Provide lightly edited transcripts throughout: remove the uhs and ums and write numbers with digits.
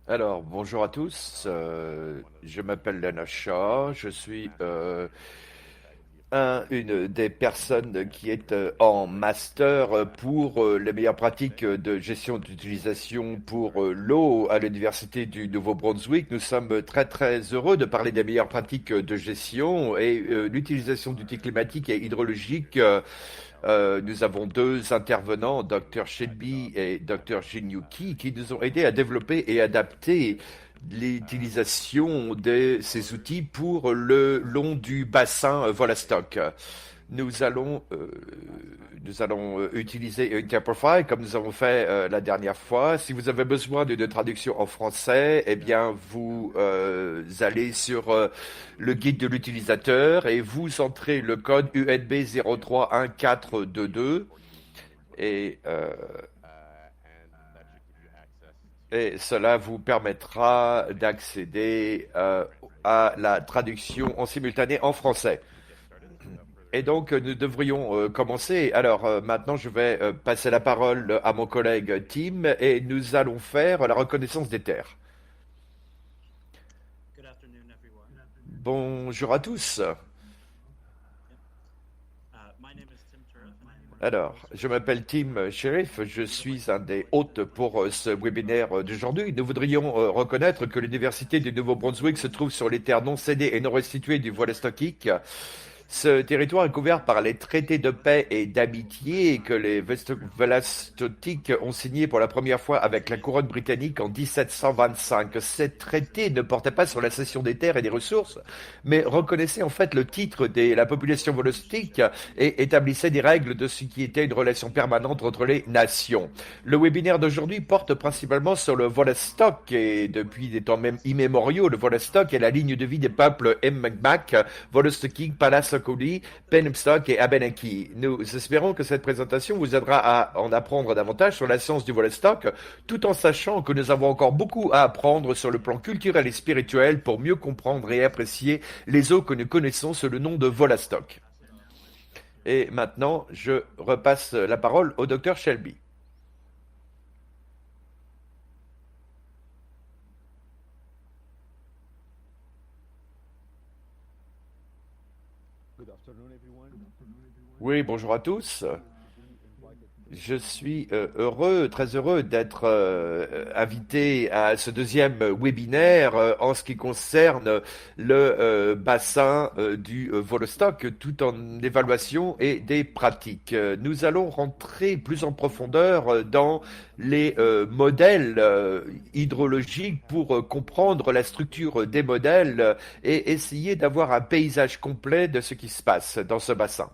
Alors, bonjour à tous. Je m'appelle Lana Shaw. Je suis une des personnes qui est en master pour les meilleures pratiques de gestion d'utilisation pour l'eau à l'Université du Nouveau-Brunswick. Nous sommes très très heureux de parler des meilleures pratiques de gestion et l'utilisation d'outils climatiques et hydrologiques. Nous avons deux intervenants, Dr. Shelby et Dr. Shinyuki, qui nous ont aidés à développer et adapter l'utilisation de ces outils pour le long du bassin Volastock. Nous allons, euh, nous allons utiliser Interprofile comme nous avons fait la dernière fois. Si vous avez besoin d'une traduction en français, eh bien, vous allez sur le guide de l'utilisateur et vous entrez le code UNB 031422 et, euh, et cela vous permettra d'accéder à la traduction en simultané en français. Et donc, nous devrions commencer. Alors, maintenant, je vais passer la parole à mon collègue Tim et nous allons faire la reconnaissance des terres. Bonjour à tous. Alors, je m'appelle Tim Sheriff, je suis un des hôtes pour ce webinaire d'aujourd'hui. Nous voudrions reconnaître que l'Université du Nouveau-Brunswick se trouve sur les terres non cédées et non restituées du Volestokik. Ce territoire est couvert par les traités de paix et d'amitié que les Velastotiques ont signés pour la première fois avec la couronne britannique en 1725. Ces traités ne portaient pas sur la cession des terres et des ressources, mais reconnaissaient en fait le titre de la population volostique et établissaient des règles de ce qui était une relation permanente entre les nations. Le webinaire d'aujourd'hui porte principalement sur le Volestok et depuis des temps même immémoriaux, le Volestok est la ligne de vie des peuples Mbak, Volostokik, Palace Penobscot et Abenaki. Nous espérons que cette présentation vous aidera à en apprendre davantage sur la science du Volstock, tout en sachant que nous avons encore beaucoup à apprendre sur le plan culturel et spirituel pour mieux comprendre et apprécier les eaux que nous connaissons sous le nom de Volastock. Et maintenant, je repasse la parole au docteur Shelby. Oui, bonjour à tous. Je suis très heureux d'être invité à ce deuxième webinaire en ce qui concerne le bassin du Volostock, tout en évaluation et des pratiques. Nous allons rentrer plus en profondeur dans les modèles hydrologiques pour comprendre la structure des modèles et essayer d'avoir un paysage complet de ce qui se passe dans ce bassin.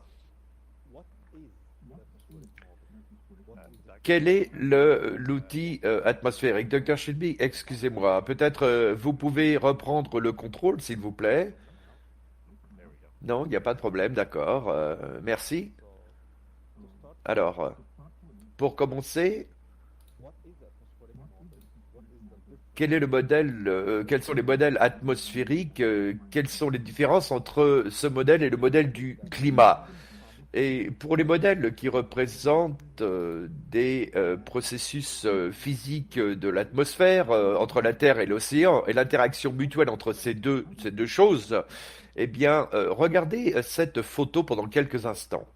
Quel est l'outil atmosphérique? Docteur Shelby, excusez-moi, peut-être vous pouvez reprendre le contrôle, s'il vous plaît? Non, il n'y a pas de problème, d'accord. Merci. Alors, pour commencer, quel est le modèle, quels sont les modèles atmosphériques? Quelles sont les différences entre ce modèle et le modèle du climat? Et pour les modèles qui représentent des processus physiques de l'atmosphère entre la Terre et l'océan et l'interaction mutuelle entre ces deux choses, eh bien, regardez cette photo pendant quelques instants.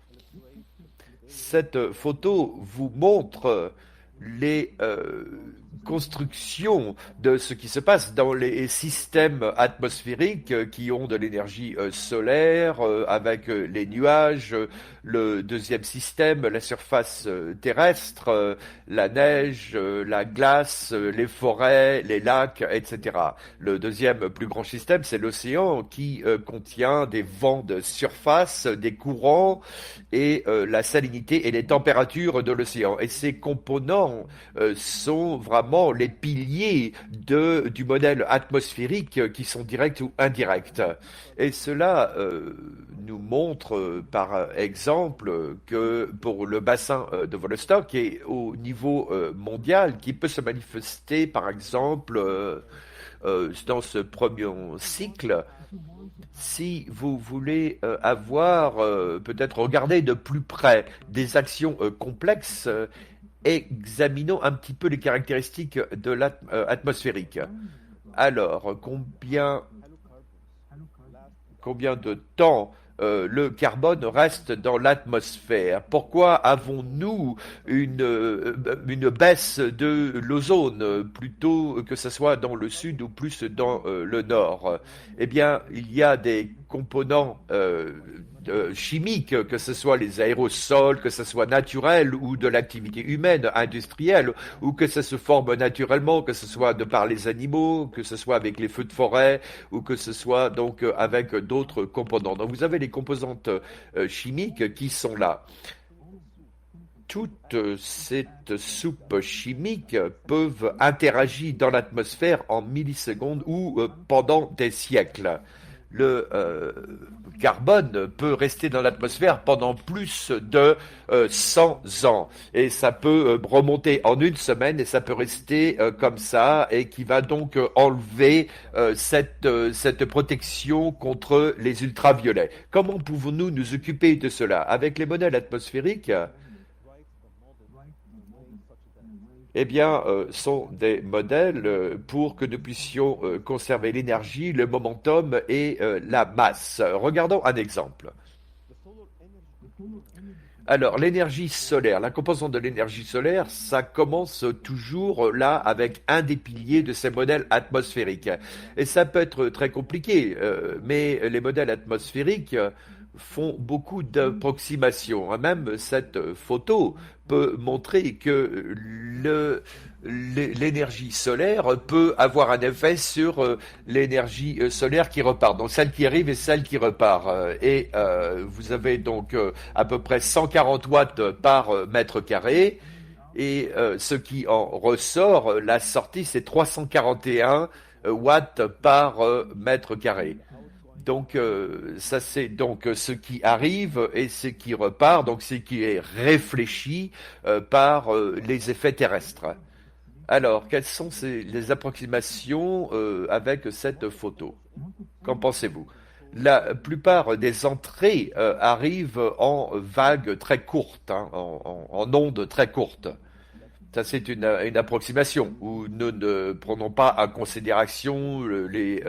Cette photo vous montre les constructions de ce qui se passe dans les systèmes atmosphériques qui ont de l'énergie solaire avec les nuages, le deuxième système, la surface terrestre, la neige, la glace, les forêts, les lacs, etc. Le deuxième plus grand système, c'est l'océan qui contient des vents de surface, des courants et la salinité et les températures de l'océan. Et ces composants sont vraiment les piliers du modèle atmosphérique qui sont directs ou indirects. Et cela nous montre par exemple que pour le bassin de Vostok et au niveau mondial, qui peut se manifester par exemple dans ce premier cycle, si vous voulez avoir peut-être regarder de plus près des actions complexes, examinons un petit peu les caractéristiques de l'atmosphérique. Alors, combien de temps le carbone reste dans l'atmosphère? Pourquoi avons-nous une baisse de l'ozone plutôt que ce soit dans le sud ou plus dans le nord? Eh bien, il y a des components chimiques, que ce soit les aérosols, que ce soit naturel ou de l'activité humaine, industrielle, ou que ça se forme naturellement, que ce soit de par les animaux, que ce soit avec les feux de forêt, ou que ce soit donc avec d'autres composants. Donc vous avez les composantes chimiques qui sont là. Toute cette soupe chimique peuvent interagir dans l'atmosphère en millisecondes ou pendant des siècles. Le carbone peut rester dans l'atmosphère pendant plus de 100 ans et ça peut remonter en une semaine et ça peut rester comme ça et qui va donc enlever cette protection contre les ultraviolets. Comment pouvons-nous nous occuper de cela? Avec les modèles atmosphériques, eh bien, sont des modèles pour que nous puissions conserver l'énergie, le momentum et la masse. Regardons un exemple. Alors, l'énergie solaire, la composante de l'énergie solaire, ça commence toujours là avec un des piliers de ces modèles atmosphériques. Et ça peut être très compliqué, mais les modèles atmosphériques font beaucoup d'approximations. Même cette photo peut montrer que l'énergie solaire peut avoir un effet sur l'énergie solaire qui repart, donc celle qui arrive et celle qui repart. Et vous avez donc à peu près 140 watts par mètre carré, et ce qui en ressort, la sortie, c'est 341 watts par mètre carré. Donc ça c'est donc ce qui arrive et ce qui repart, donc ce qui est réfléchi par les effets terrestres. Alors, quelles sont les approximations avec cette photo? Qu'en pensez-vous? La plupart des entrées arrivent en vagues très courtes, hein, en ondes très courtes. Ça, c'est une approximation où nous ne prenons pas en considération les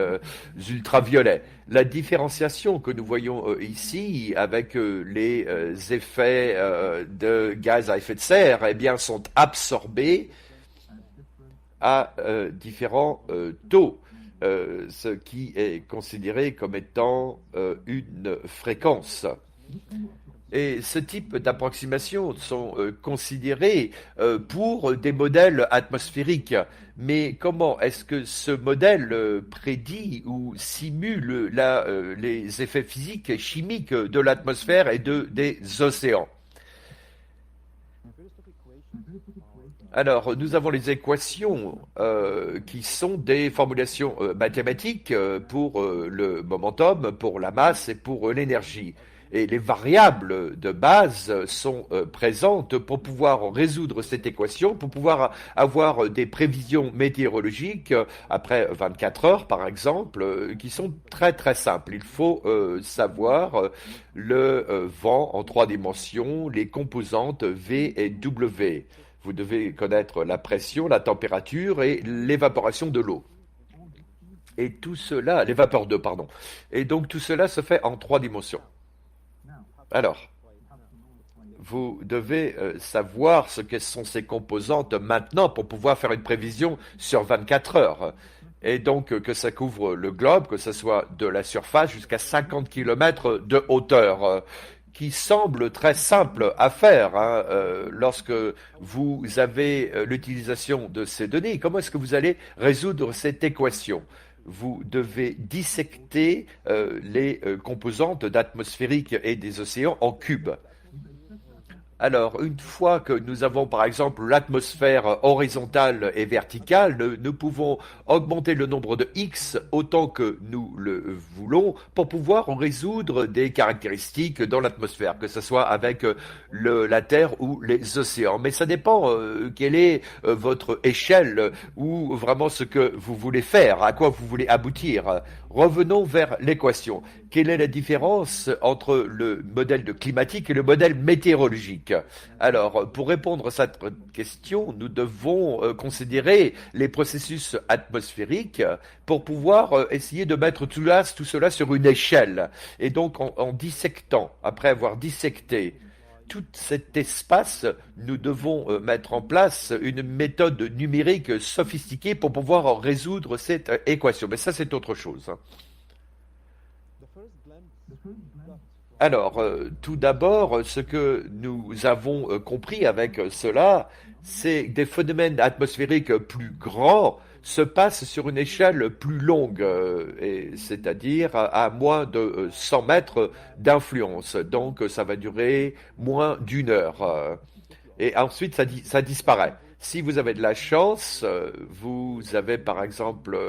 ultraviolets. La différenciation que nous voyons ici avec les effets de gaz à effet de serre, eh bien, sont absorbés à différents taux, ce qui est considéré comme étant une fréquence. Et ce type d'approximations sont considérées pour des modèles atmosphériques. Mais comment est-ce que ce modèle prédit ou simule les effets physiques et chimiques de l'atmosphère et des océans? Alors, nous avons les équations qui sont des formulations mathématiques pour le momentum, pour la masse et pour l'énergie. Et les variables de base sont présentes pour pouvoir résoudre cette équation, pour pouvoir avoir des prévisions météorologiques après 24 heures, par exemple, qui sont très très simples. Il faut savoir le vent en 3 dimensions, les composantes V et W. Vous devez connaître la pression, la température et l'évaporation de l'eau. Et tout cela, les vapeurs d'eau, pardon. Et donc tout cela se fait en 3 dimensions. Alors, vous devez savoir ce que sont ces composantes maintenant pour pouvoir faire une prévision sur 24 heures. Et donc que ça couvre le globe, que ce soit de la surface jusqu'à 50 km de hauteur, qui semble très simple à faire hein, lorsque vous avez l'utilisation de ces données. Comment est-ce que vous allez résoudre cette équation? Vous devez dissecter les composantes d'atmosphérique et des océans en cubes. Alors, une fois que nous avons par exemple l'atmosphère horizontale et verticale, nous pouvons augmenter le nombre de x autant que nous le voulons pour pouvoir résoudre des caractéristiques dans l'atmosphère, que ce soit avec la Terre ou les océans. Mais ça dépend quelle est votre échelle ou vraiment ce que vous voulez faire, à quoi vous voulez aboutir. Revenons vers l'équation. Quelle est la différence entre le modèle climatique et le modèle météorologique? Alors, pour répondre à cette question, nous devons considérer les processus atmosphériques pour pouvoir essayer de mettre tout cela sur une échelle. Et donc, en dissectant, après avoir dissecté tout cet espace, nous devons mettre en place une méthode numérique sophistiquée pour pouvoir résoudre cette équation. Mais ça, c'est autre chose. Alors, tout d'abord, ce que nous avons compris avec cela, c'est que des phénomènes atmosphériques plus grands se passent sur une échelle plus longue, c'est-à-dire à moins de 100 mètres d'influence. Donc, ça va durer moins d'une heure. Et ensuite, ça disparaît. Si vous avez de la chance, vous avez par exemple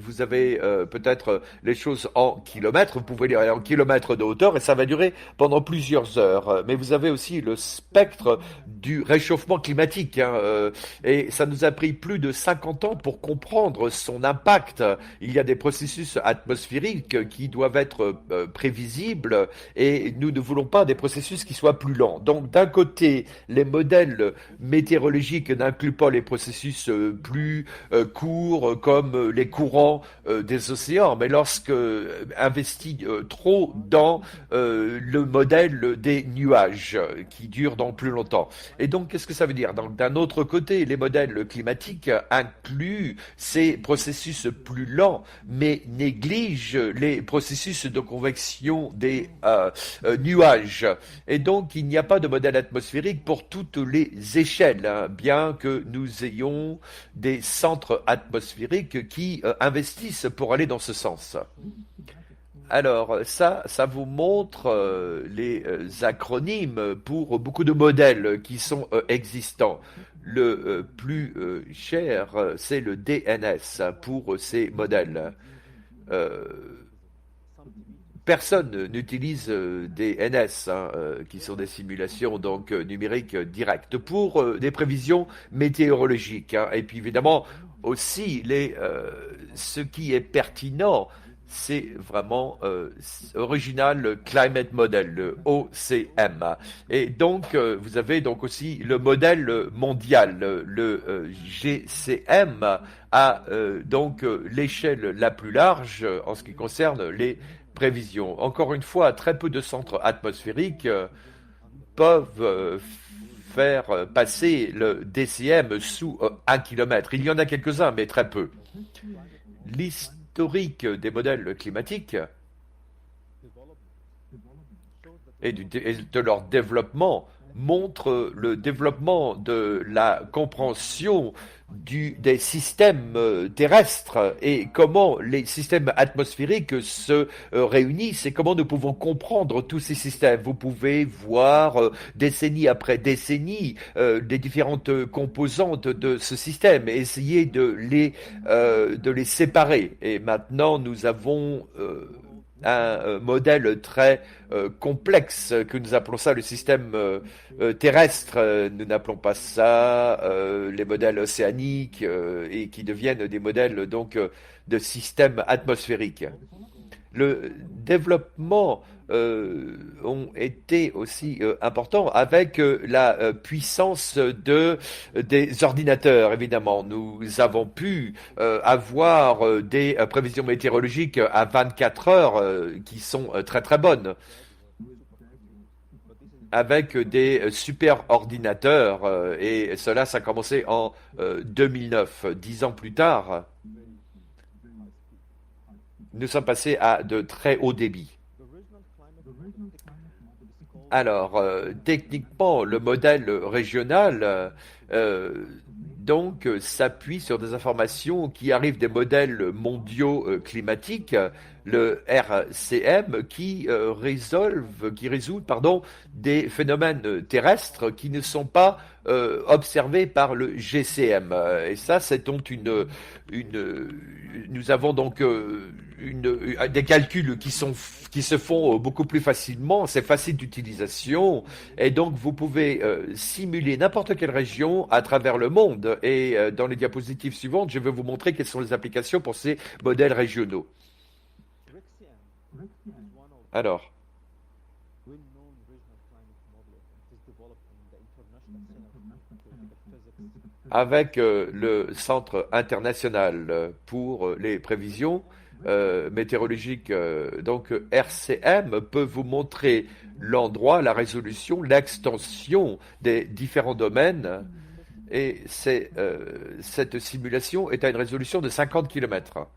vous avez peut-être les choses en kilomètres, vous pouvez les aller en kilomètres de hauteur et ça va durer pendant plusieurs heures. Mais vous avez aussi le spectre du réchauffement climatique, hein, et ça nous a pris plus de 50 ans pour comprendre son impact. Il y a des processus atmosphériques qui doivent être prévisibles et nous ne voulons pas des processus qui soient plus lents. Donc d'un côté, les modèles météorologiques n'incluent pas les processus plus courts comme les courants des océans, mais lorsque investi trop dans le modèle des nuages qui durent dans plus longtemps. Et donc, qu'est-ce que ça veut dire? D'un autre côté, les modèles climatiques incluent ces processus plus lents, mais négligent les processus de convection des nuages. Et donc, il n'y a pas de modèle atmosphérique pour toutes les échelles, hein, bien que nous ayons des centres atmosphériques qui investissent pour aller dans ce sens. Alors, ça vous montre les acronymes pour beaucoup de modèles qui sont existants. Le plus cher, c'est le DNS pour ces modèles. Euh, Personne n'utilise des NS, hein, qui sont des simulations donc numériques directes, pour des prévisions météorologiques, hein. Et puis évidemment aussi ce qui est pertinent, c'est vraiment Original Climate Model, le OCM. Et donc vous avez donc aussi le modèle mondial, le GCM, à donc l'échelle la plus large en ce qui concerne les prévisions. Encore une fois, très peu de centres atmosphériques peuvent faire passer le DCM sous 1 km. Il y en a quelques-uns, mais très peu. L'historique des modèles climatiques et de leur développement montre le développement de la compréhension des systèmes terrestres et comment les systèmes atmosphériques se réunissent et comment nous pouvons comprendre tous ces systèmes. Vous pouvez voir décennie après décennie les différentes composantes de ce système et essayer de les séparer. Et maintenant, nous avons un modèle très complexe que nous appelons ça le système terrestre. Nous n'appelons pas ça les modèles océaniques et qui deviennent des modèles donc de systèmes atmosphériques. Le développement ont été aussi importants avec la puissance des ordinateurs, évidemment. Nous avons pu avoir des prévisions météorologiques à 24 heures qui sont très très bonnes avec des super ordinateurs et cela, ça a commencé en 2009. 10 ans plus tard, nous sommes passés à de très hauts débits. Alors, techniquement, le modèle régional donc s'appuie sur des informations qui arrivent des modèles mondiaux climatiques. le RCM qui résout, pardon, des phénomènes terrestres qui ne sont pas observés par le GCM. Et ça, c'est donc une, nous avons donc des calculs qui se font beaucoup plus facilement. C'est facile d'utilisation et donc vous pouvez simuler n'importe quelle région à travers le monde. Et dans les diapositives suivantes, je vais vous montrer quelles sont les applications pour ces modèles régionaux. Alors, avec le Centre international pour les prévisions météorologiques, donc RCM peut vous montrer l'endroit, la résolution, l'extension des différents domaines. Et cette simulation est à une résolution de 50 km.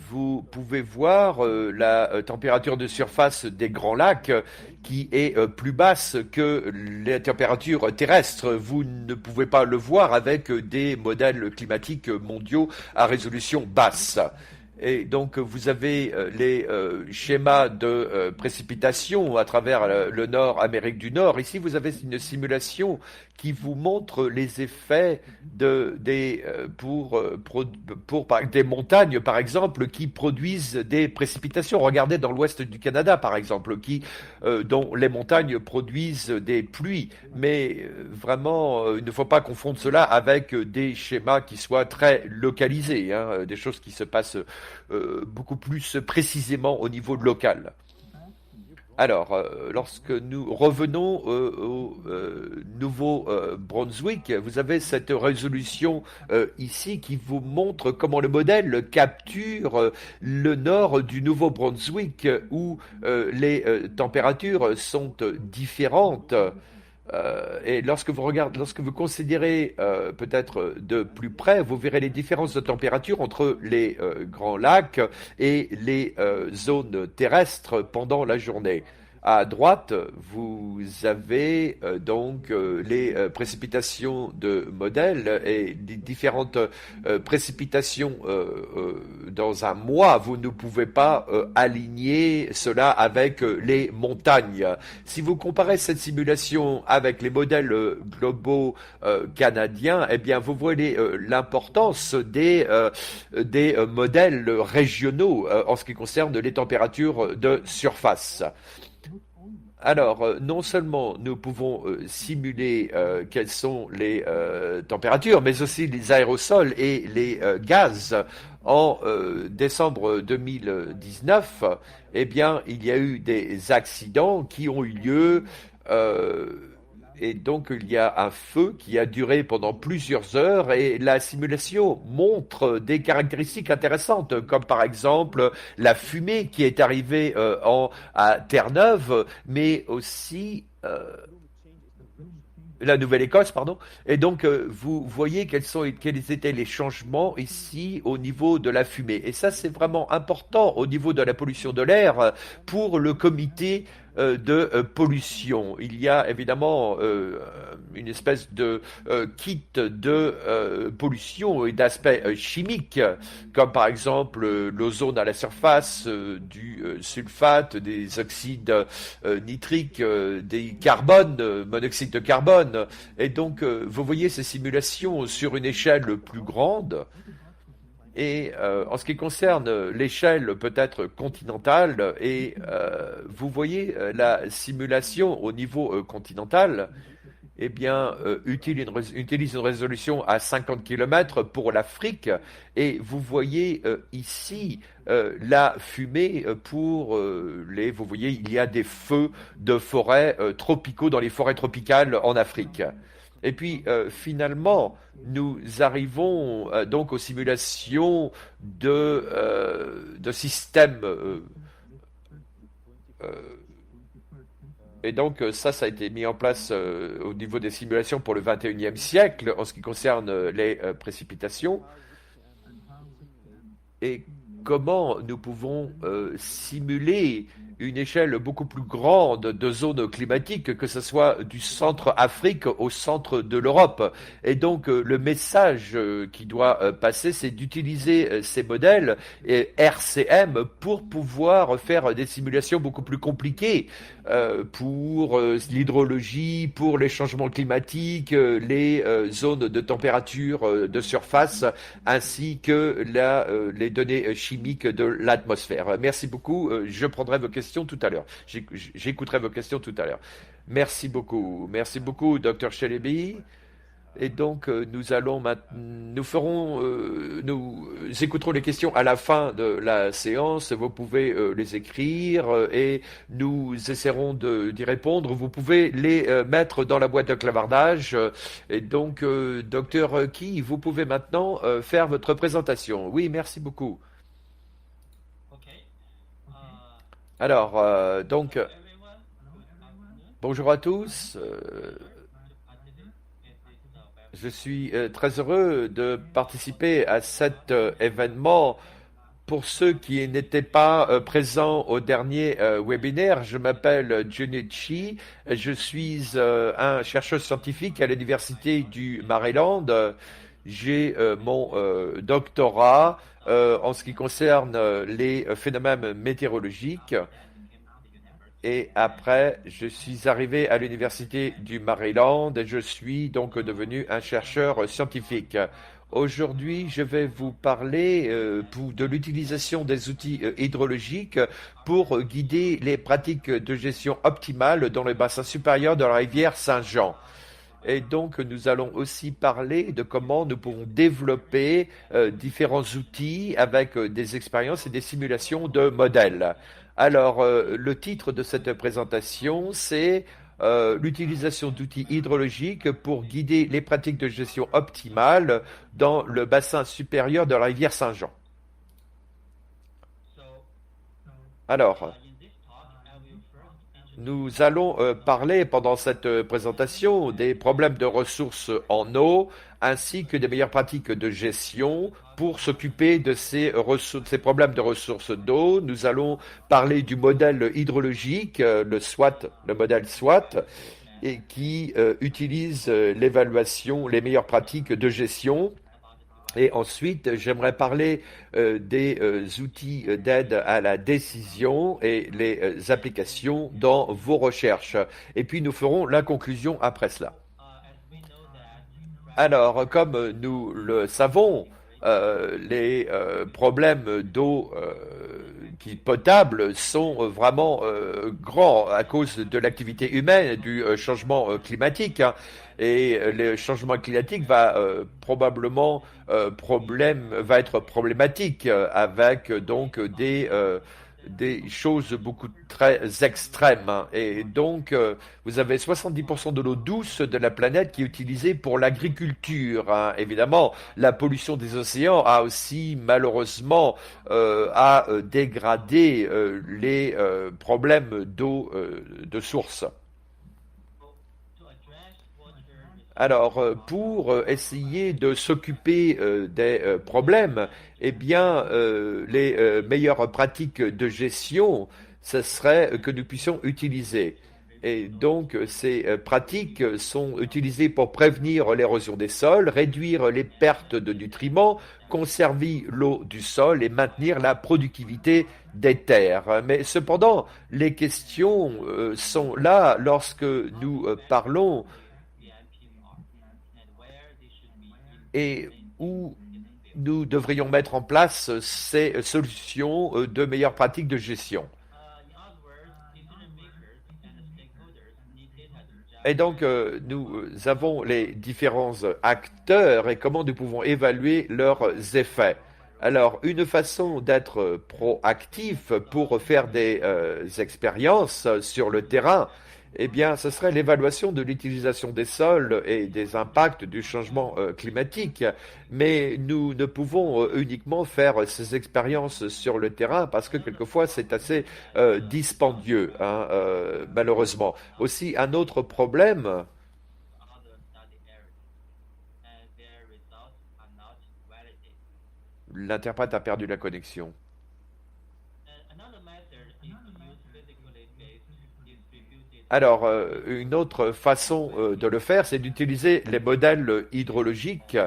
Vous pouvez voir la température de surface des grands lacs qui est plus basse que les températures terrestres. Vous ne pouvez pas le voir avec des modèles climatiques mondiaux à résolution basse. Et donc vous avez les schémas de précipitation à travers le nord, Amérique du Nord. Ici, vous avez une simulation qui vous montre les effets pour des montagnes, par exemple, qui produisent des précipitations. Regardez dans l'ouest du Canada, par exemple, dont les montagnes produisent des pluies. Mais vraiment, il ne faut pas confondre cela avec des schémas qui soient très localisés, hein, des choses qui se passent beaucoup plus précisément au niveau local. Alors, lorsque nous revenons au Nouveau-Brunswick, vous avez cette résolution ici qui vous montre comment le modèle capture le nord du Nouveau-Brunswick où les températures sont différentes. Et lorsque vous considérez peut-être de plus près, vous verrez les différences de température entre les grands lacs et les zones terrestres pendant la journée. À droite, vous avez donc les précipitations de modèle et les différentes précipitations dans un mois. Vous ne pouvez pas aligner cela avec les montagnes. Si vous comparez cette simulation avec les modèles globaux canadiens, eh bien, vous voyez l'importance des modèles régionaux en ce qui concerne les températures de surface. Alors, non seulement nous pouvons simuler quelles sont les températures, mais aussi les aérosols et les gaz. En décembre 2019, eh bien, il y a eu des accidents qui ont eu lieu. Et donc, il y a un feu qui a duré pendant plusieurs heures et la simulation montre des caractéristiques intéressantes, comme par exemple la fumée qui est arrivée à Terre-Neuve, mais aussi la Nouvelle-Écosse, pardon. Et donc, vous voyez quels étaient les changements ici au niveau de la fumée. Et ça, c'est vraiment important au niveau de la pollution de l'air pour le comité de pollution. Il y a évidemment une espèce de kit de pollution et d'aspects chimiques, comme par exemple l'ozone à la surface, du sulfate, des oxydes nitriques, des carbones, monoxyde de carbone. Et donc, vous voyez ces simulations sur une échelle plus grande. Et en ce qui concerne l'échelle peut-être continentale, et vous voyez la simulation au niveau continental, eh bien, utilise une résolution à 50 km pour l'Afrique, et vous voyez ici la fumée vous voyez, il y a des feux de forêts tropicaux dans les forêts tropicales en Afrique. Et puis finalement, nous arrivons donc aux simulations de systèmes. Et donc ça a été mis en place au niveau des simulations pour le 21e siècle en ce qui concerne les précipitations. Et comment nous pouvons simuler une échelle beaucoup plus grande de zones climatiques, que ce soit du centre Afrique au centre de l'Europe. Et donc le message qui doit passer, c'est d'utiliser ces modèles et RCM pour pouvoir faire des simulations beaucoup plus compliquées pour l'hydrologie, pour les changements climatiques, les zones de température de surface, ainsi que les données chimiques de l'atmosphère. Merci beaucoup. Je prendrai vos questions tout à l'heure. J'écouterai vos questions tout à l'heure. Merci beaucoup. Merci beaucoup, Dr. Chelebi. Et donc, nous écouterons les questions à la fin de la séance. Vous pouvez les écrire et nous essaierons d'y répondre. Vous pouvez les mettre dans la boîte de clavardage. Et donc, docteur Key, vous pouvez maintenant faire votre présentation. Oui, merci beaucoup. Alors, bonjour à tous. Je suis très heureux de participer à cet événement. Pour ceux qui n'étaient pas présents au dernier webinaire, je m'appelle Junichi. Je suis un chercheur scientifique à l'Université du Maryland. J'ai mon doctorat en ce qui concerne les phénomènes météorologiques. Et après, je suis arrivé à l'Université du Maryland et je suis donc devenu un chercheur scientifique. Aujourd'hui, je vais vous parler de l'utilisation des outils hydrologiques pour guider les pratiques de gestion optimale dans le bassin supérieur de la rivière Saint-Jean. Et donc, nous allons aussi parler de comment nous pouvons développer différents outils avec des expériences et des simulations de modèles. Alors, le titre de cette présentation, c'est l'utilisation d'outils hydrologiques pour guider les pratiques de gestion optimale dans le bassin supérieur de la rivière Saint-Jean. Alors, nous allons parler pendant cette présentation des problèmes de ressources en eau ainsi que des meilleures pratiques de gestion pour s'occuper de ces problèmes de ressources d'eau. Nous allons parler du modèle hydrologique, le SWOT, le modèle SWOT, et qui utilise l'évaluation, les meilleures pratiques de gestion. Et ensuite, j'aimerais parler des outils d'aide à la décision et les applications dans vos recherches. Et puis, nous ferons la conclusion après cela. Alors, comme nous le savons, les problèmes d'eau potable sont vraiment grands à cause de l'activité humaine et du changement climatique. Hein. Et le changement climatique va probablement va être problématique avec donc des choses beaucoup très extrêmes. Hein. Et donc, vous avez 70% de l'eau douce de la planète qui est utilisée pour l'agriculture. Hein. Évidemment, la pollution des océans a aussi malheureusement dégradé les problèmes d'eau de source. Alors, pour essayer de s'occuper des problèmes, eh bien, les meilleures pratiques de gestion, ce serait que nous puissions utiliser. Et donc, ces pratiques sont utilisées pour prévenir l'érosion des sols, réduire les pertes de nutriments, conserver l'eau du sol et maintenir la productivité des terres. Mais cependant, les questions sont là lorsque nous parlons et où nous devrions mettre en place ces solutions de meilleures pratiques de gestion. Et donc, nous avons les différents acteurs et comment nous pouvons évaluer leurs effets. Alors, une façon d'être proactif pour faire des expériences sur le terrain, eh bien, ce serait l'évaluation de l'utilisation des sols et des impacts du changement climatique. Mais nous ne pouvons uniquement faire ces expériences sur le terrain parce que quelquefois c'est assez dispendieux, hein, malheureusement. Aussi, un autre problème, l'interprète a perdu la connexion. Alors, une autre façon de le faire, c'est d'utiliser les modèles hydrologiques.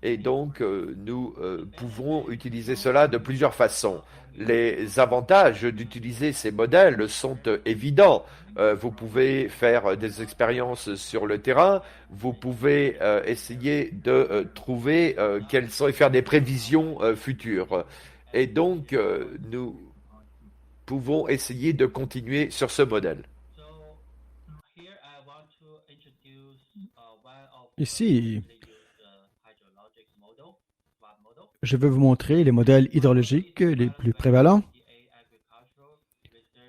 Et donc, nous pouvons utiliser cela de plusieurs façons. Les avantages d'utiliser ces modèles sont évidents. Vous pouvez faire des expériences sur le terrain, vous pouvez essayer de trouver quelles sont et faire des prévisions futures. Et donc, nous pouvons essayer de continuer sur ce modèle. Ici, je vais vous montrer les modèles hydrologiques les plus prévalents.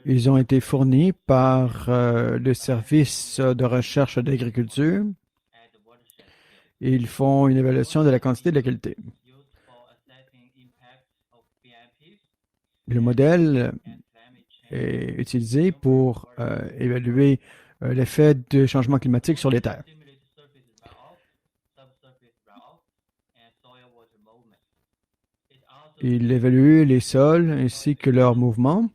Ils ont été fournis par le service de recherche d'agriculture. Ils font une évaluation de la quantité et de la qualité. Le modèle est utilisé pour évaluer l'effet du changement climatique sur les terres. Il évalue les sols ainsi que leurs mouvements.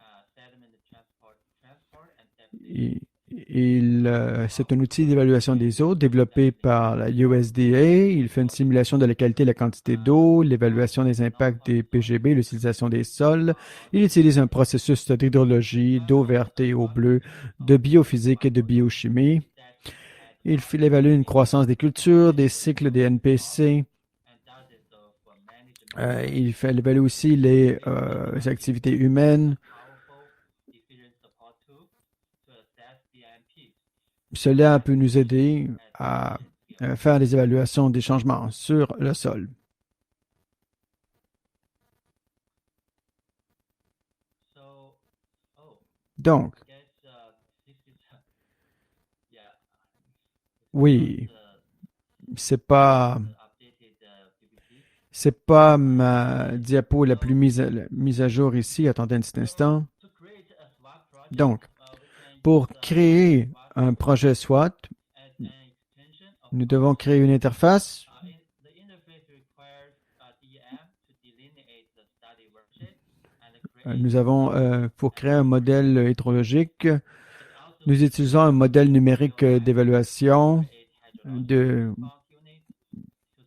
C'est un outil d'évaluation des eaux développé par la USDA. Il fait une simulation de la qualité et la quantité d'eau, l'évaluation des impacts des PGB, l'utilisation des sols. Il utilise un processus d'hydrologie, d'eau verte et eau bleue, de biophysique et de biochimie. Il évalue une croissance des cultures, des cycles des NPC. Il évalue aussi les activités humaines. Cela peut nous aider à faire des évaluations des changements sur le sol. Donc, oui, c'est pas ma diapo la plus mise à jour ici. Attendez un petit instant. Donc, pour créer un projet SWOT, nous devons créer une interface. Nous avons, pour créer un modèle hydrologique, nous utilisons un modèle numérique d'évaluation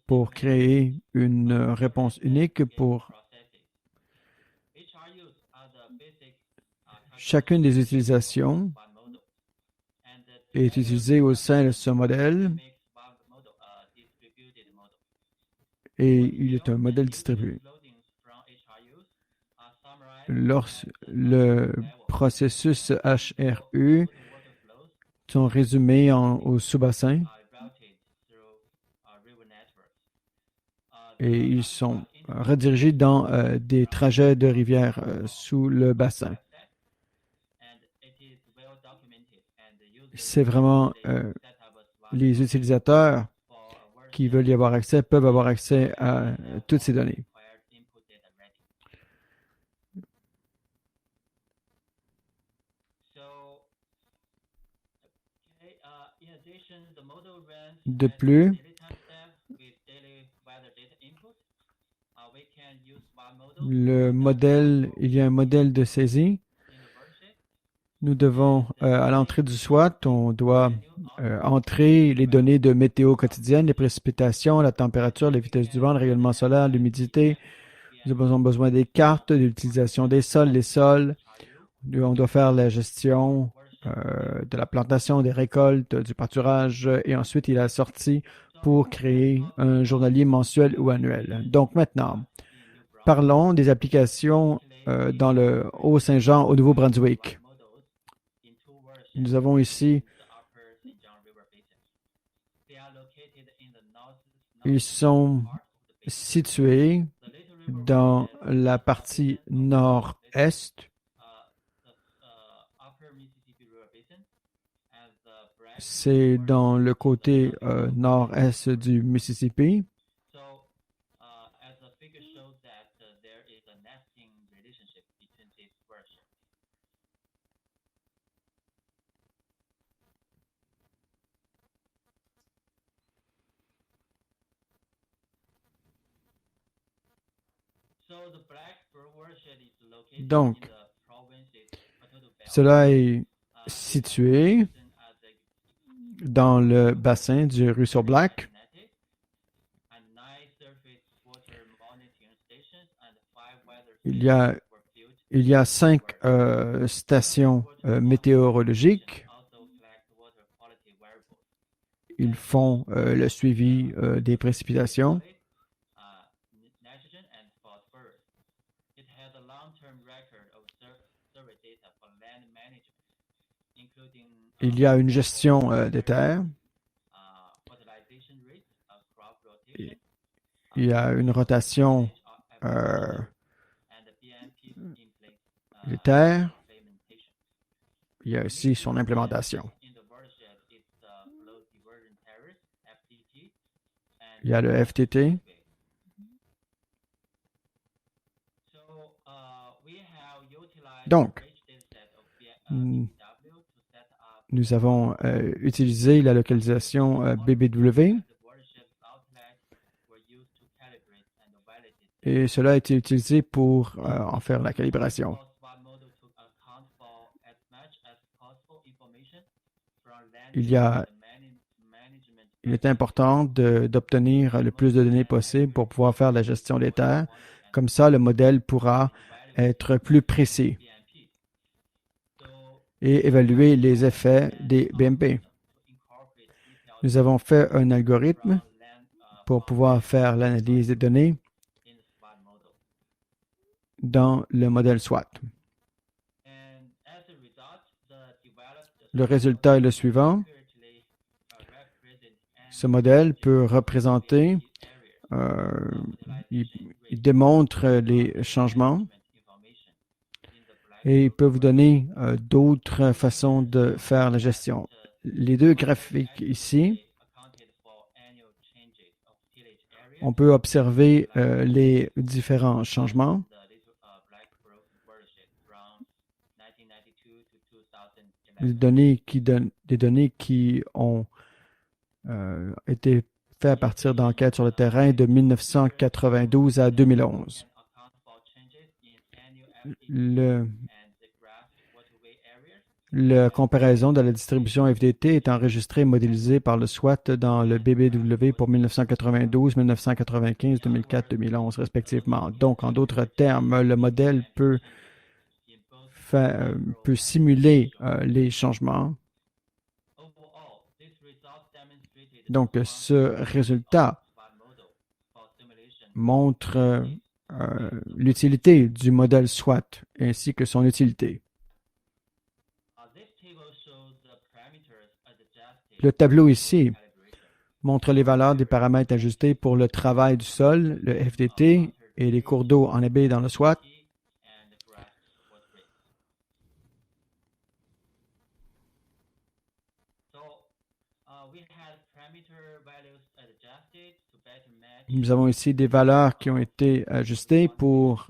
pour créer une réponse unique pour chacune des utilisations est utilisée au sein de ce modèle et il est un modèle distribué. Le processus HRU sont résumés au sous-bassin et ils sont redirigés dans des trajets de rivière sous le bassin. C'est vraiment les utilisateurs qui veulent y avoir accès peuvent avoir accès à toutes ces données. De plus, il y a un modèle de saisie. Nous devons, à l'entrée du SWOT, on doit entrer les données de météo quotidienne, les précipitations, la température, la vitesse du vent, le rayonnement solaire, l'humidité. Nous avons besoin des cartes, de l'utilisation des sols, les sols. On doit faire la gestion de la plantation, des récoltes, du pâturage, et ensuite il a sorti pour créer un journalier mensuel ou annuel. Donc maintenant, parlons des applications dans le Haut-Saint-Jean au Nouveau-Brunswick. Nous avons ici, ils sont situés dans la partie nord-est. C'est dans le côté nord-est du Mississippi. Donc, cela est situé dans le bassin du ruisseau Black. Il y a, il y a 5 stations météorologiques. Ils font le suivi des précipitations. Il y a une gestion des terres. Il y a une rotation des terres. Il y a aussi son implémentation. Il y a le FTT. Donc, nous avons utilisé la localisation BBW et cela a été utilisé pour en faire la calibration. Il est important d'obtenir le plus de données possible pour pouvoir faire la gestion des terres. Comme ça, le modèle pourra être plus précis et évaluer les effets des BMP. Nous avons fait un algorithme pour pouvoir faire l'analyse des données dans le modèle SWAT. Le résultat est le suivant. Ce modèle peut représenter, il démontre les changements et il peut vous donner d'autres façons de faire la gestion. Les deux graphiques ici, on peut observer les différents changements. Des données qui ont été faites à partir d'enquêtes sur le terrain de 1992 à 2011. La comparaison de la distribution FDT est enregistrée et modélisée par le SWAT dans le BBW pour 1992, 1995, 2004, 2011 respectivement. Donc, en d'autres termes, le modèle peut simuler les changements. Donc, ce résultat montre l'utilité du modèle SWAT ainsi que son utilité. Le tableau ici montre les valeurs des paramètres ajustés pour le travail du sol, le FDT, et les cours d'eau en baie dans le SWAT. Nous avons ici des valeurs qui ont été ajustées pour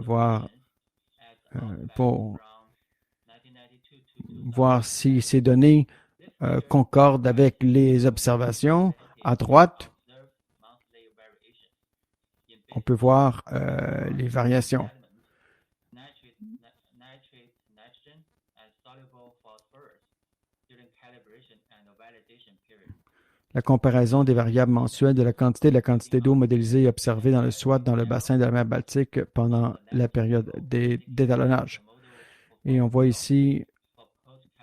voir si ces données concordent avec les observations. À droite, on peut voir les variations. La comparaison des variables mensuelles de la quantité d'eau modélisée et observée dans le SWAT dans le bassin de la mer Baltique pendant la période d'étalonnage. Et on voit ici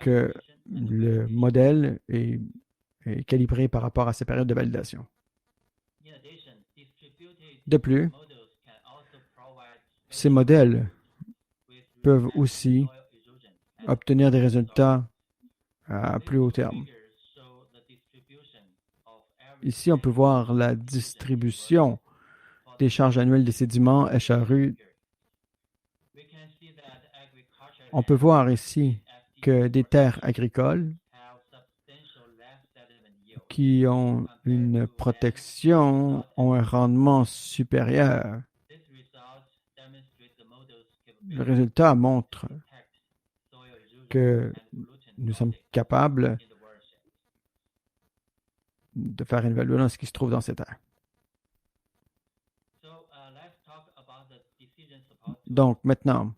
que le modèle est calibré par rapport à ces périodes de validation. De plus, ces modèles peuvent aussi obtenir des résultats à plus haut terme. Ici, on peut voir la distribution des charges annuelles des sédiments SRU. On peut voir ici que des terres agricoles qui ont une protection ont un rendement supérieur. Le résultat montre que nous sommes capables de faire une évaluation de ce qui se trouve dans ces terres. Donc, maintenant,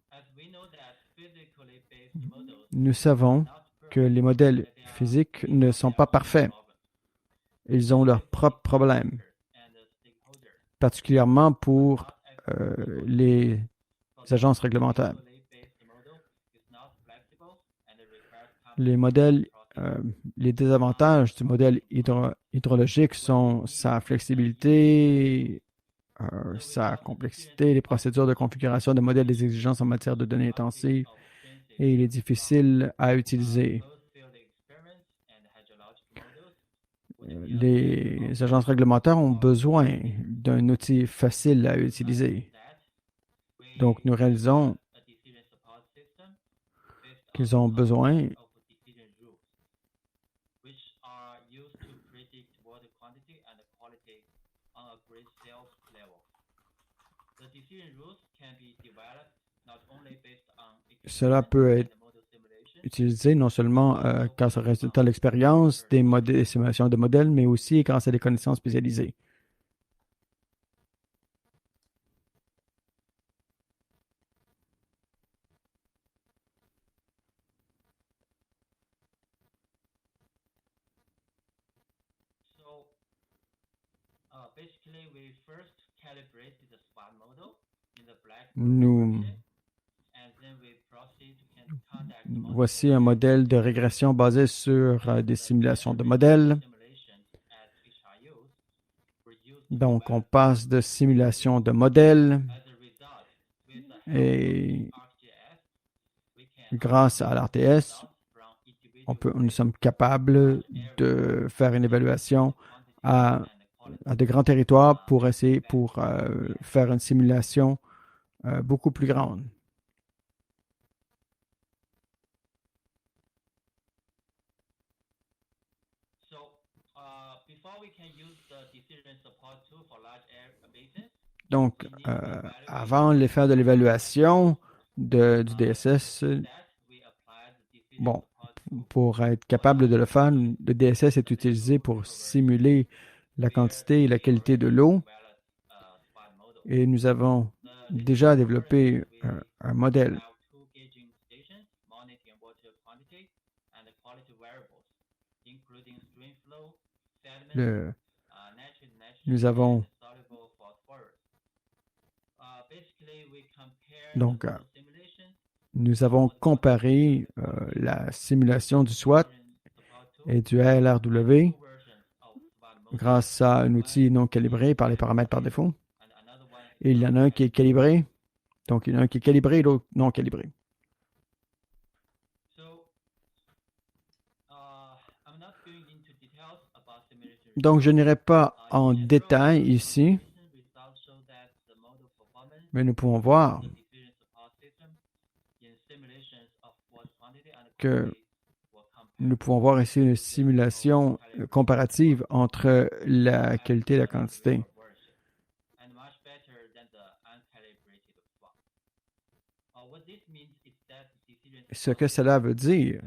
nous savons que les modèles physiques ne sont pas parfaits. Ils ont leurs propres problèmes, particulièrement pour les agences réglementaires. Les modèles, les désavantages du modèle hydrologique sont sa flexibilité, sa complexité, les procédures de configuration de modèles, des exigences en matière de données intensives, et il est difficile à utiliser. Les agences réglementaires ont besoin d'un outil facile à utiliser. Donc, nous réalisons qu'ils ont besoin cela peut être utilisé non seulement grâce au résultat de l'expérience des simulations de modèles, mais aussi grâce à des connaissances spécialisées. Voici un modèle de régression basé sur des simulations de modèles. Donc, on passe de simulation de modèles et grâce à l'RTS, nous sommes capables de faire une évaluation à de grands territoires pour faire une simulation beaucoup plus grande. Donc, avant de faire de l'évaluation du DSS, bon, pour être capable de le faire, le DSS est utilisé pour simuler la quantité et la qualité de l'eau. Et nous avons déjà développé un modèle. Nous avons donc nous avons comparé la simulation du SWOT et du ALRW grâce à un outil non calibré par les paramètres par défaut. Et il y en a un qui est calibré. Donc, il y en a un qui est calibré et l'autre non calibré. Donc, je n'irai pas en détail ici, mais nous pouvons voir que nous pouvons voir ici une simulation comparative entre la qualité et la quantité. Ce que cela veut dire,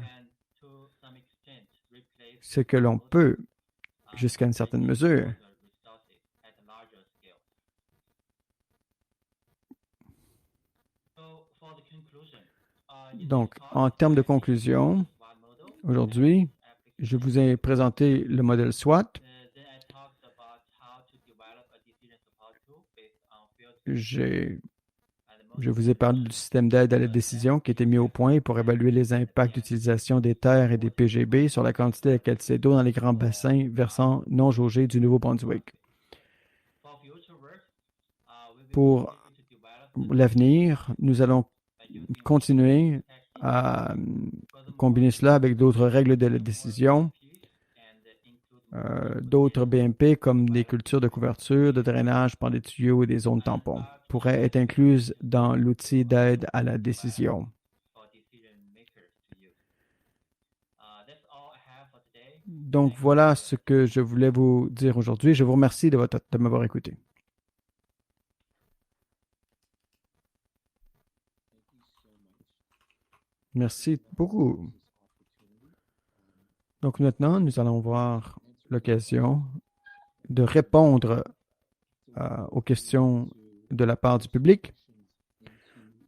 c'est que l'on peut, jusqu'à une certaine mesure, donc, en termes de conclusion, aujourd'hui, je vous ai présenté le modèle SWOT. Je vous ai parlé du système d'aide à la décision qui a été mis au point pour évaluer les impacts d'utilisation des terres et des PGB sur la quantité et la qualité d'eau dans les grands bassins versants non jaugés du Nouveau-Brunswick. Pour l'avenir, nous allons continuer à combiner cela avec d'autres règles de la décision, d'autres BMP comme des cultures de couverture, de drainage par des tuyaux et des zones tampons pourraient être incluses dans l'outil d'aide à la décision. Donc voilà ce que je voulais vous dire aujourd'hui. Je vous remercie de m'avoir écouté. Merci beaucoup. Donc maintenant, nous allons voir l'occasion de répondre aux questions de la part du public.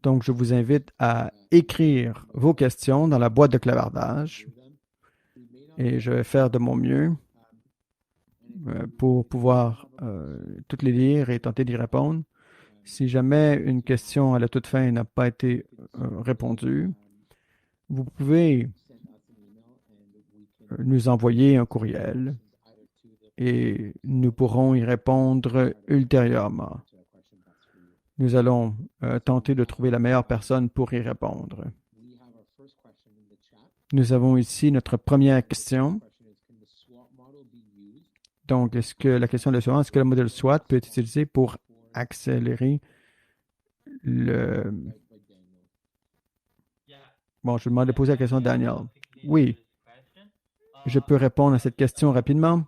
Donc, je vous invite à écrire vos questions dans la boîte de clavardage et je vais faire de mon mieux pour pouvoir toutes les lire et tenter d'y répondre. Si jamais une question à la toute fin n'a pas été répondue, vous pouvez nous envoyer un courriel et nous pourrons y répondre ultérieurement. Nous allons tenter de trouver la meilleure personne pour y répondre. Nous avons ici notre première question. Donc, est-ce que la question est la suivante, est-ce que le modèle SWOT peut être utilisé pour accélérer le... Bon, je vais demander de poser la question à Daniel. Oui, je peux répondre à cette question rapidement.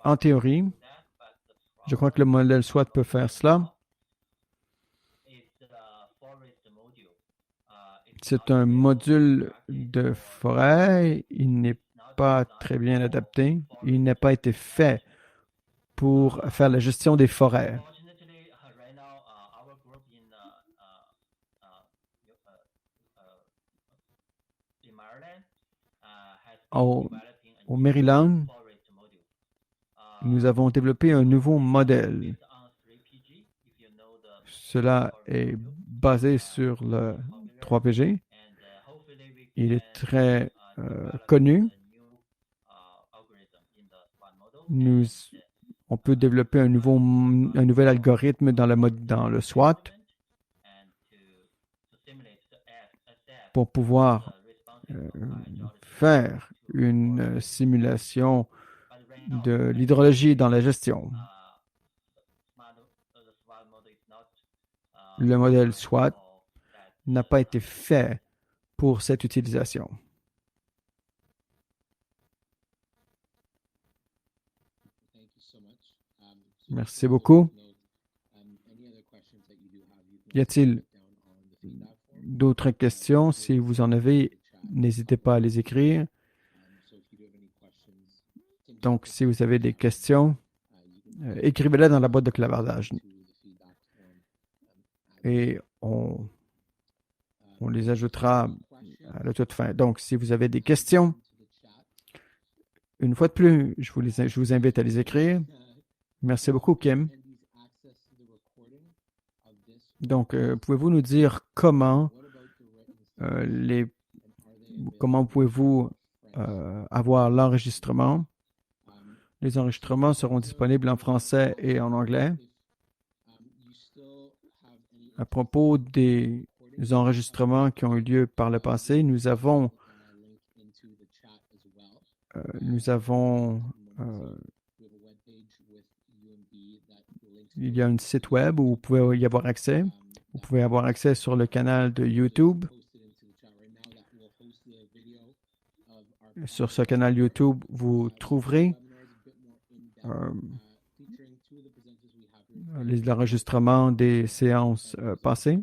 En théorie, je crois que le modèle SWOT peut faire cela. C'est un module de forêt. Il n'est pas très bien adapté. Il n'a pas été fait pour faire la gestion des forêts. Au Maryland, nous avons développé un nouveau modèle. Cela est basé sur le 3PG. Il est très connu. On peut développer un nouvel algorithme dans le SWOT pour pouvoir faire une simulation de l'hydrologie dans la gestion. Le modèle SWOT n'a pas été fait pour cette utilisation. Merci beaucoup. Y a-t-il d'autres questions? Si vous en avez, n'hésitez pas à les écrire. Donc, si vous avez des questions, écrivez-les dans la boîte de clavardage. Et on les ajoutera à la toute fin. Donc, si vous avez des questions, une fois de plus, je vous invite à les écrire. Merci beaucoup, Kim. Donc, pouvez-vous nous dire comment pouvez-vous avoir l'enregistrement? Les enregistrements seront disponibles en français et en anglais. À propos des enregistrements qui ont eu lieu par le passé, il y a un site web où vous pouvez y avoir accès. Vous pouvez avoir accès sur le canal de YouTube. Sur ce canal YouTube, vous trouverez l'enregistrement des séances passées.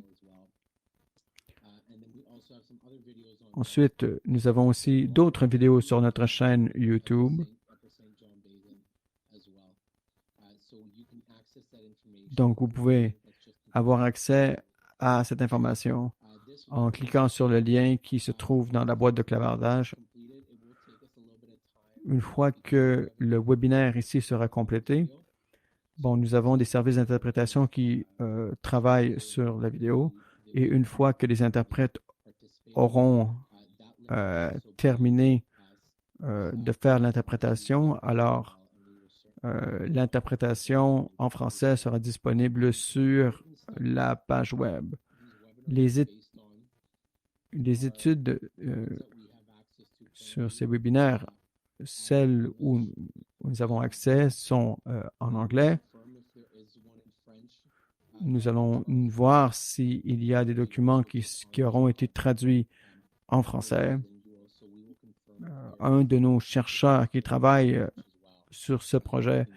Ensuite, nous avons aussi d'autres vidéos sur notre chaîne YouTube. Donc, vous pouvez avoir accès à cette information en cliquant sur le lien qui se trouve dans la boîte de clavardage. Une fois que le webinaire ici sera complété, nous avons des services d'interprétation qui travaillent sur la vidéo. Et une fois que les interprètes auront terminé de faire l'interprétation, alors l'interprétation en français sera disponible sur la page web. Les études sur ces webinaires, celles où nous avons accès, sont en anglais. Nous allons voir s'il y a des documents qui auront été traduits en français. Un de nos chercheurs qui travaille sur ce projet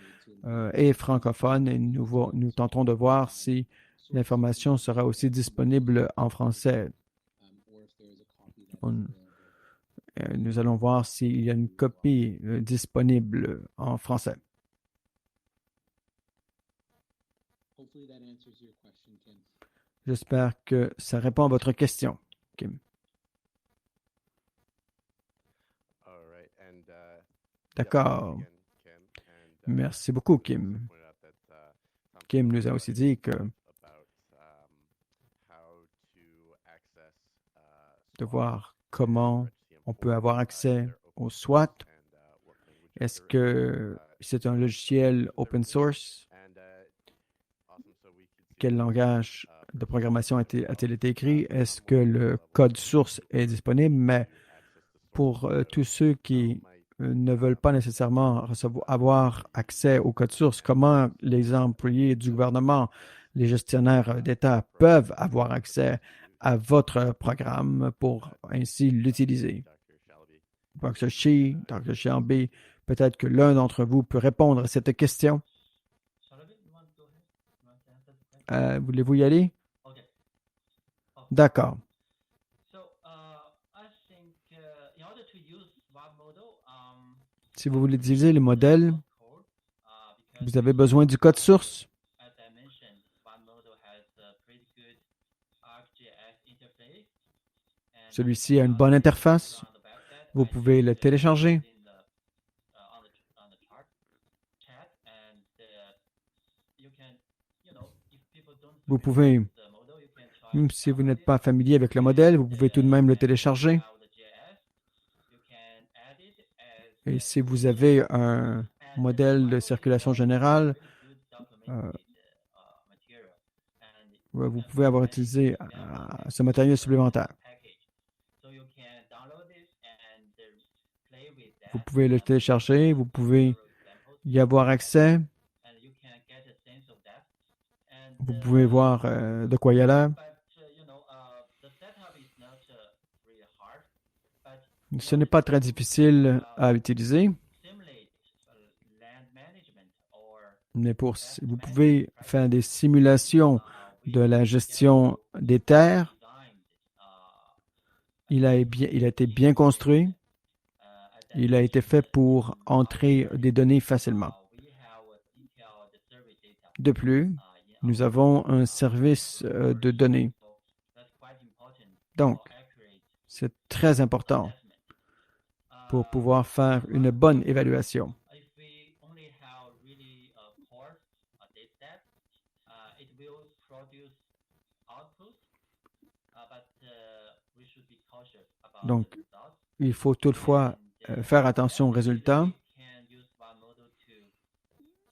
est francophone et nous tenterons de voir si l'information sera aussi disponible en français. Nous allons voir s'il y a une copie disponible en français. J'espère que ça répond à votre question, Kim. D'accord. Merci beaucoup, Kim. Kim nous a aussi dit que de voir comment on peut avoir accès au SWAT. Est-ce que c'est un logiciel open source? Quel langage de programmation a-t-il été écrit? Est-ce que le code source est disponible? Mais pour tous ceux qui ne veulent pas nécessairement avoir accès au code source, comment les employés du gouvernement, les gestionnaires d'État peuvent avoir accès à votre programme pour ainsi l'utiliser? Dr. Shi, Dr. Shelby, peut-être que l'un d'entre vous peut répondre à cette question. Voulez-vous y aller? D'accord. Si vous voulez utiliser le modèle, vous avez besoin du code source. Celui-ci a une bonne interface. Vous pouvez le télécharger. Vous pouvez, même si vous n'êtes pas familier avec le modèle, vous pouvez tout de même le télécharger. Et si vous avez un modèle de circulation générale, vous pouvez avoir utilisé ce matériel supplémentaire. Vous pouvez le télécharger, vous pouvez y avoir accès. Vous pouvez voir de quoi il y a l'air. Ce n'est pas très difficile à utiliser. Mais vous pouvez faire des simulations de la gestion des terres. Il a été bien construit. Il a été fait pour entrer des données facilement. De plus, nous avons un service de données. Donc, c'est très important pour pouvoir faire une bonne évaluation. Donc, il faut toutefois faire attention aux résultats.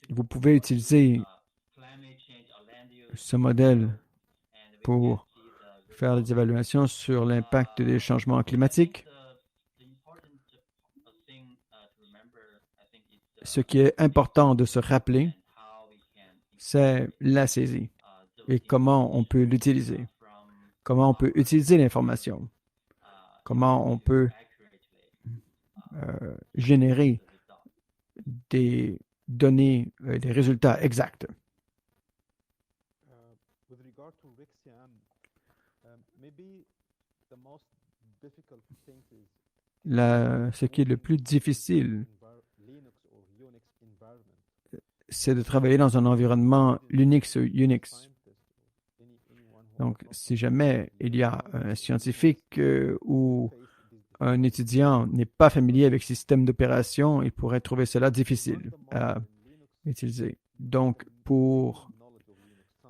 Vous pouvez utiliser ce modèle pour faire des évaluations sur l'impact des changements climatiques. Ce qui est important de se rappeler, c'est la saisie et comment on peut l'utiliser, comment on peut utiliser l'information, comment on peut générer des données, des résultats exacts. Ce qui est le plus difficile, c'est de travailler dans un environnement Linux ou Unix. Donc, si jamais il y a un scientifique ou un étudiant n'est pas familier avec ce système d'opération, il pourrait trouver cela difficile à utiliser. Donc, pour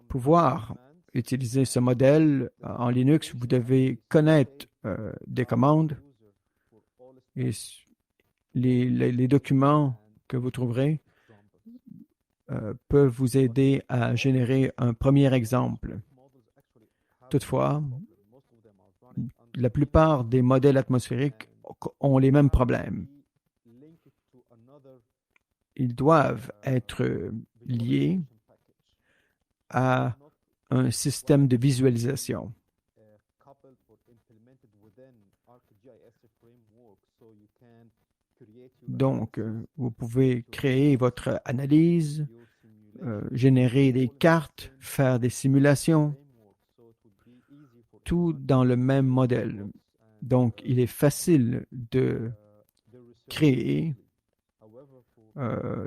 pouvoir utiliser ce modèle en Linux, vous devez connaître des commandes et les documents que vous trouverez peuvent vous aider à générer un premier exemple. Toutefois, la plupart des modèles atmosphériques ont les mêmes problèmes. Ils doivent être liés à un système de visualisation. Donc, vous pouvez créer votre analyse, générer des cartes, faire des simulations, tout dans le même modèle. Donc, il est facile de créer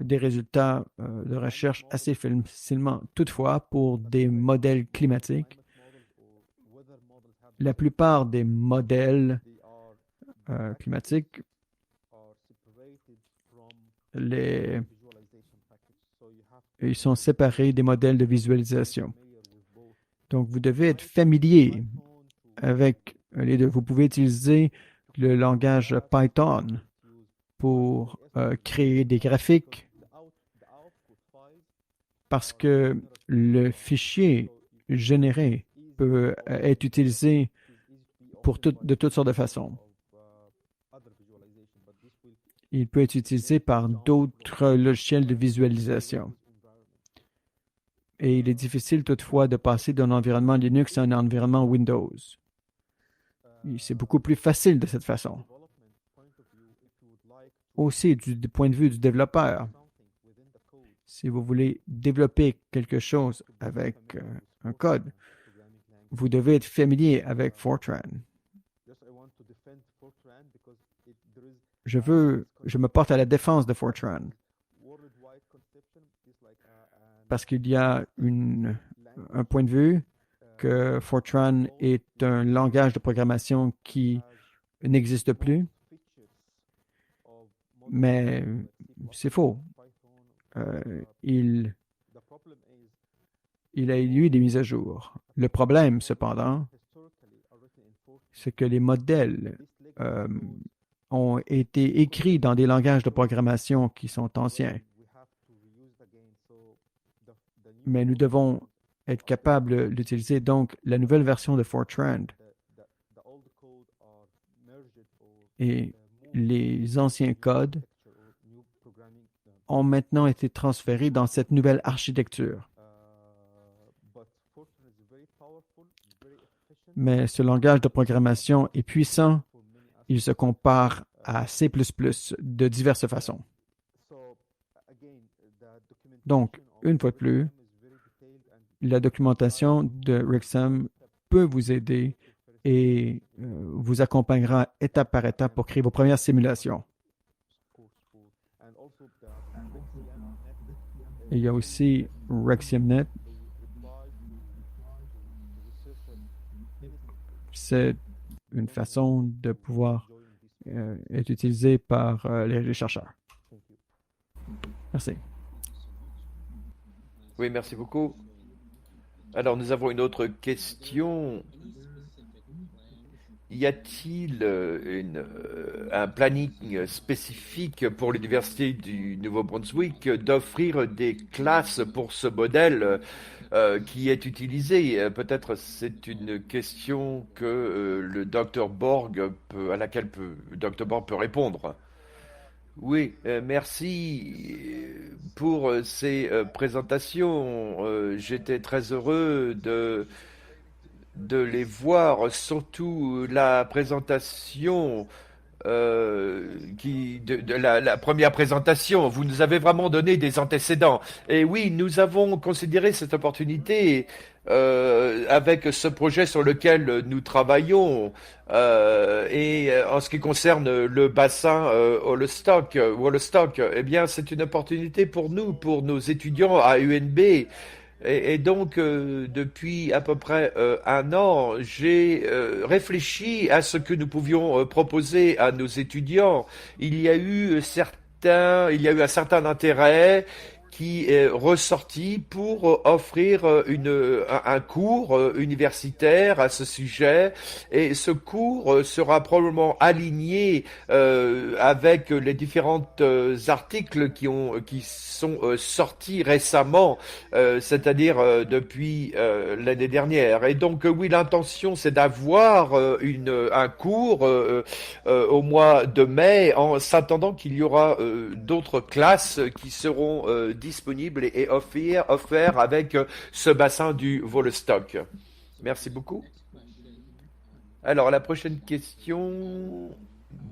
des résultats de recherche assez facilement. Toutefois, pour des modèles climatiques, la plupart des modèles climatiques les, ils sont séparés des modèles de visualisation. Donc, vous devez être familier avec les deux. Vous pouvez utiliser le langage Python pour créer des graphiques parce que le fichier généré peut être utilisé de toutes sortes de façons. Il peut être utilisé par d'autres logiciels de visualisation. Et il est difficile toutefois de passer d'un environnement Linux à un environnement Windows. C'est beaucoup plus facile de cette façon. Aussi, du point de vue du développeur, si vous voulez développer quelque chose avec un code, vous devez être familier avec Fortran. Je me porte à la défense de Fortran parce qu'il y a un point de vue que Fortran est un langage de programmation qui n'existe plus, mais c'est faux. Il a eu des mises à jour. Le problème, cependant, c'est que les modèles ont été écrits dans des langages de programmation qui sont anciens. Mais nous devons être capables d'utiliser donc la nouvelle version de Fortran et les anciens codes ont maintenant été transférés dans cette nouvelle architecture. Mais ce langage de programmation est puissant. Il se compare à C++ de diverses façons. Donc, une fois de plus, la documentation de RIXM peut vous aider et vous accompagnera étape par étape pour créer vos premières simulations. Il y a aussi RexImNet. C'est une façon de pouvoir être utilisée par les chercheurs. Merci. Oui, merci beaucoup. Alors, nous avons une autre question. Y a-t-il un planning spécifique pour l'Université du Nouveau-Brunswick d'offrir des classes pour ce modèle qui est utilisé? Peut-être c'est une question que le Dr Borg à laquelle le Dr Borg peut répondre. Oui, merci pour ces présentations. J'étais très heureux de les voir, surtout la présentation de la première présentation. Vous nous avez vraiment donné des antécédents. Et oui, nous avons considéré cette opportunité avec ce projet sur lequel nous travaillons en ce qui concerne le bassin Wollstock, eh bien, c'est une opportunité pour nous, pour nos étudiants à UNB. Et donc, depuis à peu près un an, j'ai réfléchi à ce que nous pouvions proposer à nos étudiants. Il y a eu un certain intérêt qui est ressorti pour offrir un cours universitaire à ce sujet. Et ce cours sera probablement aligné avec les différents articles qui sont sortis récemment, c'est-à-dire depuis l'année dernière. Et donc oui, l'intention c'est d'avoir un cours au mois de mai en s'attendant qu'il y aura d'autres classes qui seront disponibles et offerts avec ce bassin du Wollstock. Merci beaucoup. Alors la prochaine question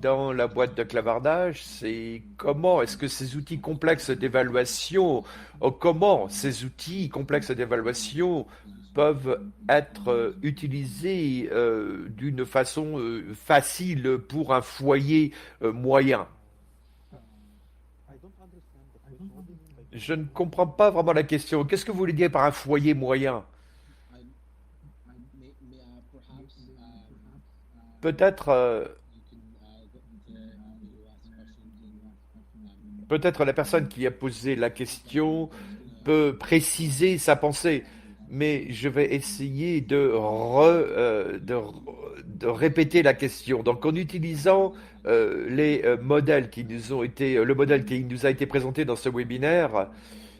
dans la boîte de clavardage, c'est comment est-ce que ces outils complexes d'évaluation, comment ces outils complexes d'évaluation peuvent être utilisés d'une façon facile pour un foyer moyen. Je ne comprends pas vraiment la question. Qu'est-ce que vous voulez dire par un foyer moyen? Peut-être Peut-être la personne qui a posé la question peut préciser sa pensée, mais je vais essayer de répéter la question. Donc, en utilisant les modèles qui nous ont été, le modèle qui nous a été présenté dans ce webinaire,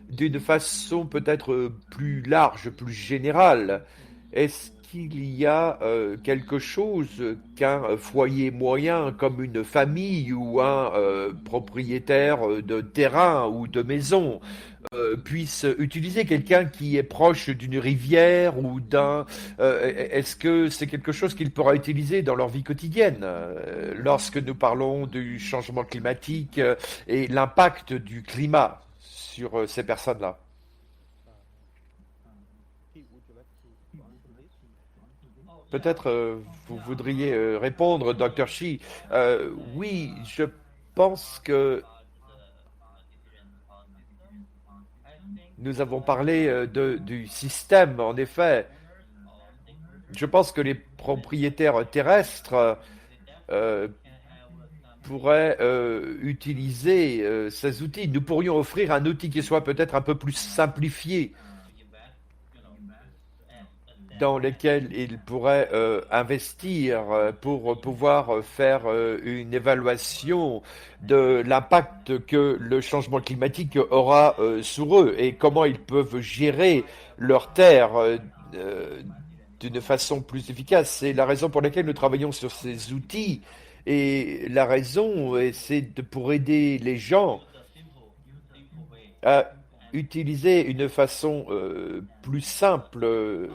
d'une façon peut-être plus large, plus générale, est-ce qu'il y a quelque chose qu'un foyer moyen, comme une famille ou un propriétaire de terrain ou de maison, puisse utiliser quelqu'un qui est proche d'une rivière ou d'un... est-ce que c'est quelque chose qu'il pourra utiliser dans leur vie quotidienne lorsque nous parlons du changement climatique et l'impact du climat sur ces personnes-là? Peut-être vous voudriez répondre, Dr. Shi. Oui, je pense que nous avons parlé du système, en effet. Je pense que les propriétaires terrestres euh, pourraient utiliser ces outils. Nous pourrions offrir un outil qui soit peut-être un peu plus simplifié, dans lequel ils pourraient investir pour pouvoir faire une évaluation de l'impact que le changement climatique aura sur eux et comment ils peuvent gérer leurs terres euh, d'une façon plus efficace. C'est la raison pour laquelle nous travaillons sur ces outils. Et la raison, c'est pour aider les gens à utiliser une façon plus simple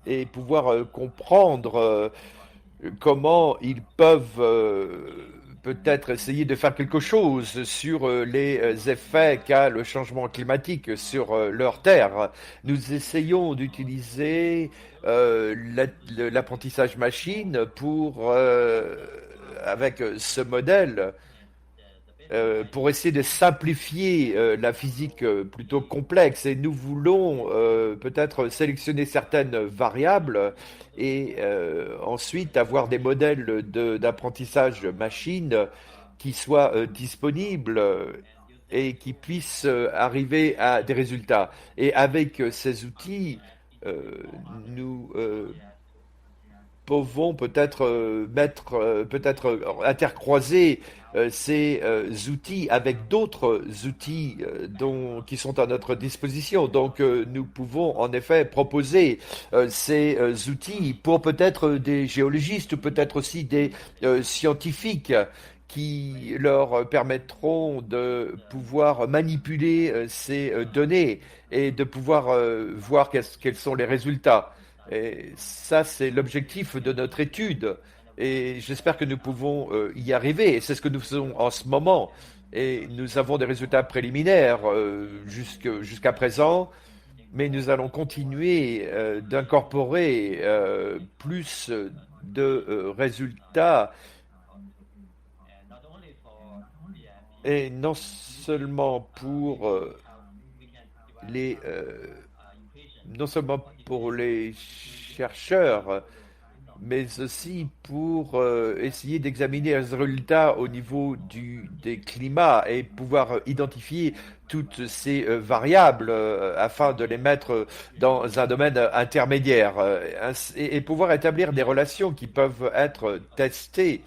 et pouvoir comprendre comment ils peuvent peut-être essayer de faire quelque chose sur les effets qu'a le changement climatique sur leur terre. Nous essayons d'utiliser l'apprentissage machine avec ce modèle pour essayer de simplifier la physique plutôt complexe. Et nous voulons peut-être sélectionner certaines variables et ensuite avoir des modèles d'apprentissage machine qui soient disponibles et qui puissent arriver à des résultats. Et avec ces outils, nous pouvons peut-être intercroiser ces outils avec d'autres outils qui sont à notre disposition. Donc, nous pouvons en effet proposer ces outils pour peut-être des géologistes ou peut-être aussi des scientifiques qui leur permettront de pouvoir manipuler ces données et de pouvoir voir quels sont les résultats. Et ça, c'est l'objectif de notre étude. Et j'espère que nous pouvons y arriver. Et c'est ce que nous faisons en ce moment. Et nous avons des résultats préliminaires jusqu'à présent. Mais nous allons continuer d'incorporer plus de résultats. Et non seulement pour les non seulement pour les chercheurs, mais aussi pour essayer d'examiner les résultats au niveau des climats et pouvoir identifier toutes ces variables afin de les mettre dans un domaine intermédiaire et pouvoir établir des relations qui peuvent être testées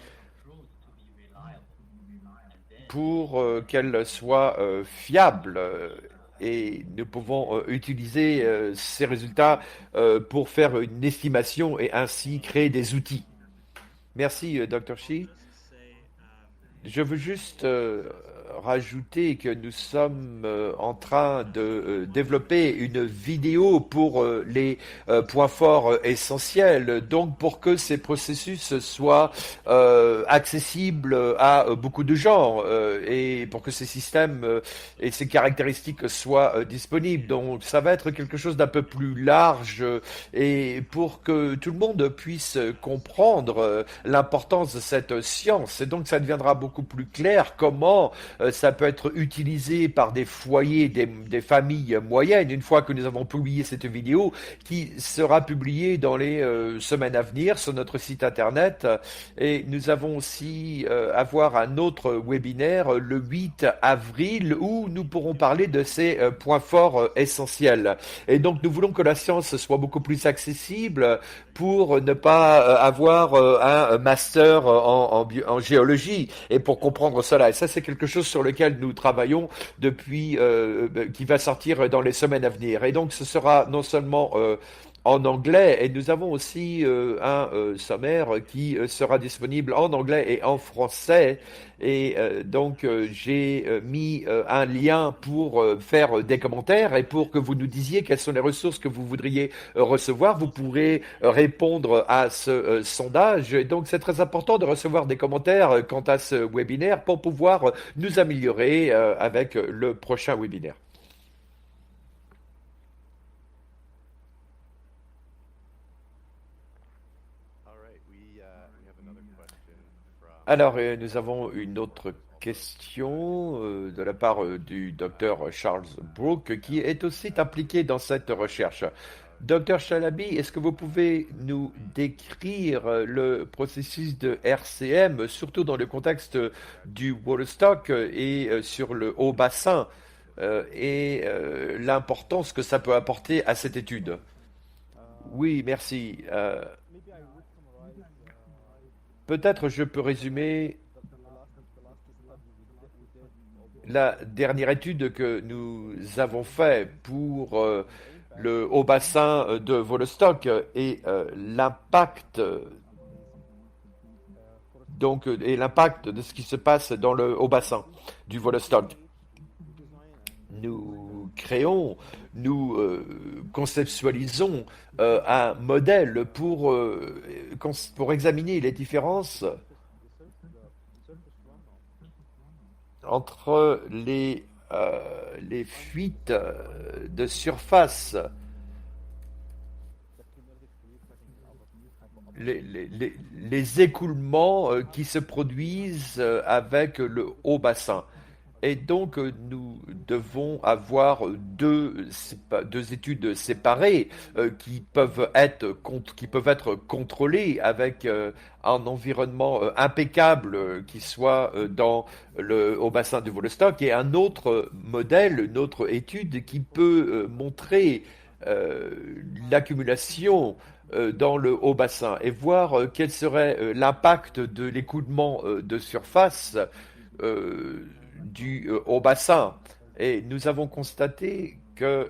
pour qu'elles soient fiables et nous pouvons utiliser ces résultats pour faire une estimation et ainsi créer des outils. Merci, Dr. Shi. Je veux juste rajouter que nous sommes en train de développer une vidéo pour les points forts essentiels, donc pour que ces processus soient accessibles à beaucoup de gens et pour que ces systèmes et ces caractéristiques soient disponibles. Donc ça va être quelque chose d'un peu plus large et pour que tout le monde puisse comprendre l'importance de cette science. Et donc ça deviendra beaucoup plus clair comment ça peut être utilisé par des foyers, des familles moyennes. Une fois que nous avons publié cette vidéo, qui sera publiée dans les semaines à venir sur notre site internet. Et nous avons aussi avoir un autre webinaire le 8 avril où nous pourrons parler de ces points forts essentiels. Et donc nous voulons que la science soit beaucoup plus accessible pour ne pas avoir un master en géologie et pour comprendre cela. Et ça, c'est quelque chose sur lequel nous travaillons depuis, qui va sortir dans les semaines à venir. Et donc, ce sera non seulement en anglais, et nous avons aussi un sommaire qui sera disponible en anglais et en français. Et donc, j'ai mis un lien pour faire des commentaires et pour que vous nous disiez quelles sont les ressources que vous voudriez recevoir. Vous pourrez répondre à ce sondage. Et donc, c'est très important de recevoir des commentaires quant à ce webinaire pour pouvoir nous améliorer avec le prochain webinaire. Alors, nous avons une autre question de la part du docteur Charles Brooke, qui est aussi impliqué dans cette recherche. Docteur Chalabi, est-ce que vous pouvez nous décrire le processus de RCM, surtout dans le contexte du Woodstock et sur le haut bassin, et l'importance que ça peut apporter à cette étude? Oui, merci. Peut-être je peux résumer la dernière étude que nous avons faite pour le haut bassin de Vostok et l'impact et l'impact de ce qui se passe dans le haut bassin du Vostok. Nous créons, nous conceptualisons un modèle pour examiner les différences entre les fuites de surface, les écoulements qui se produisent avec le haut bassin. Et donc, nous devons avoir deux études séparées qui peuvent être contrôlées avec un environnement impeccable qui soit au bassin du Vostok et un autre modèle, une autre étude qui peut montrer l'accumulation dans le haut bassin et voir quel serait l'impact de l'écoulement de surface au bassin. Et nous avons constaté que,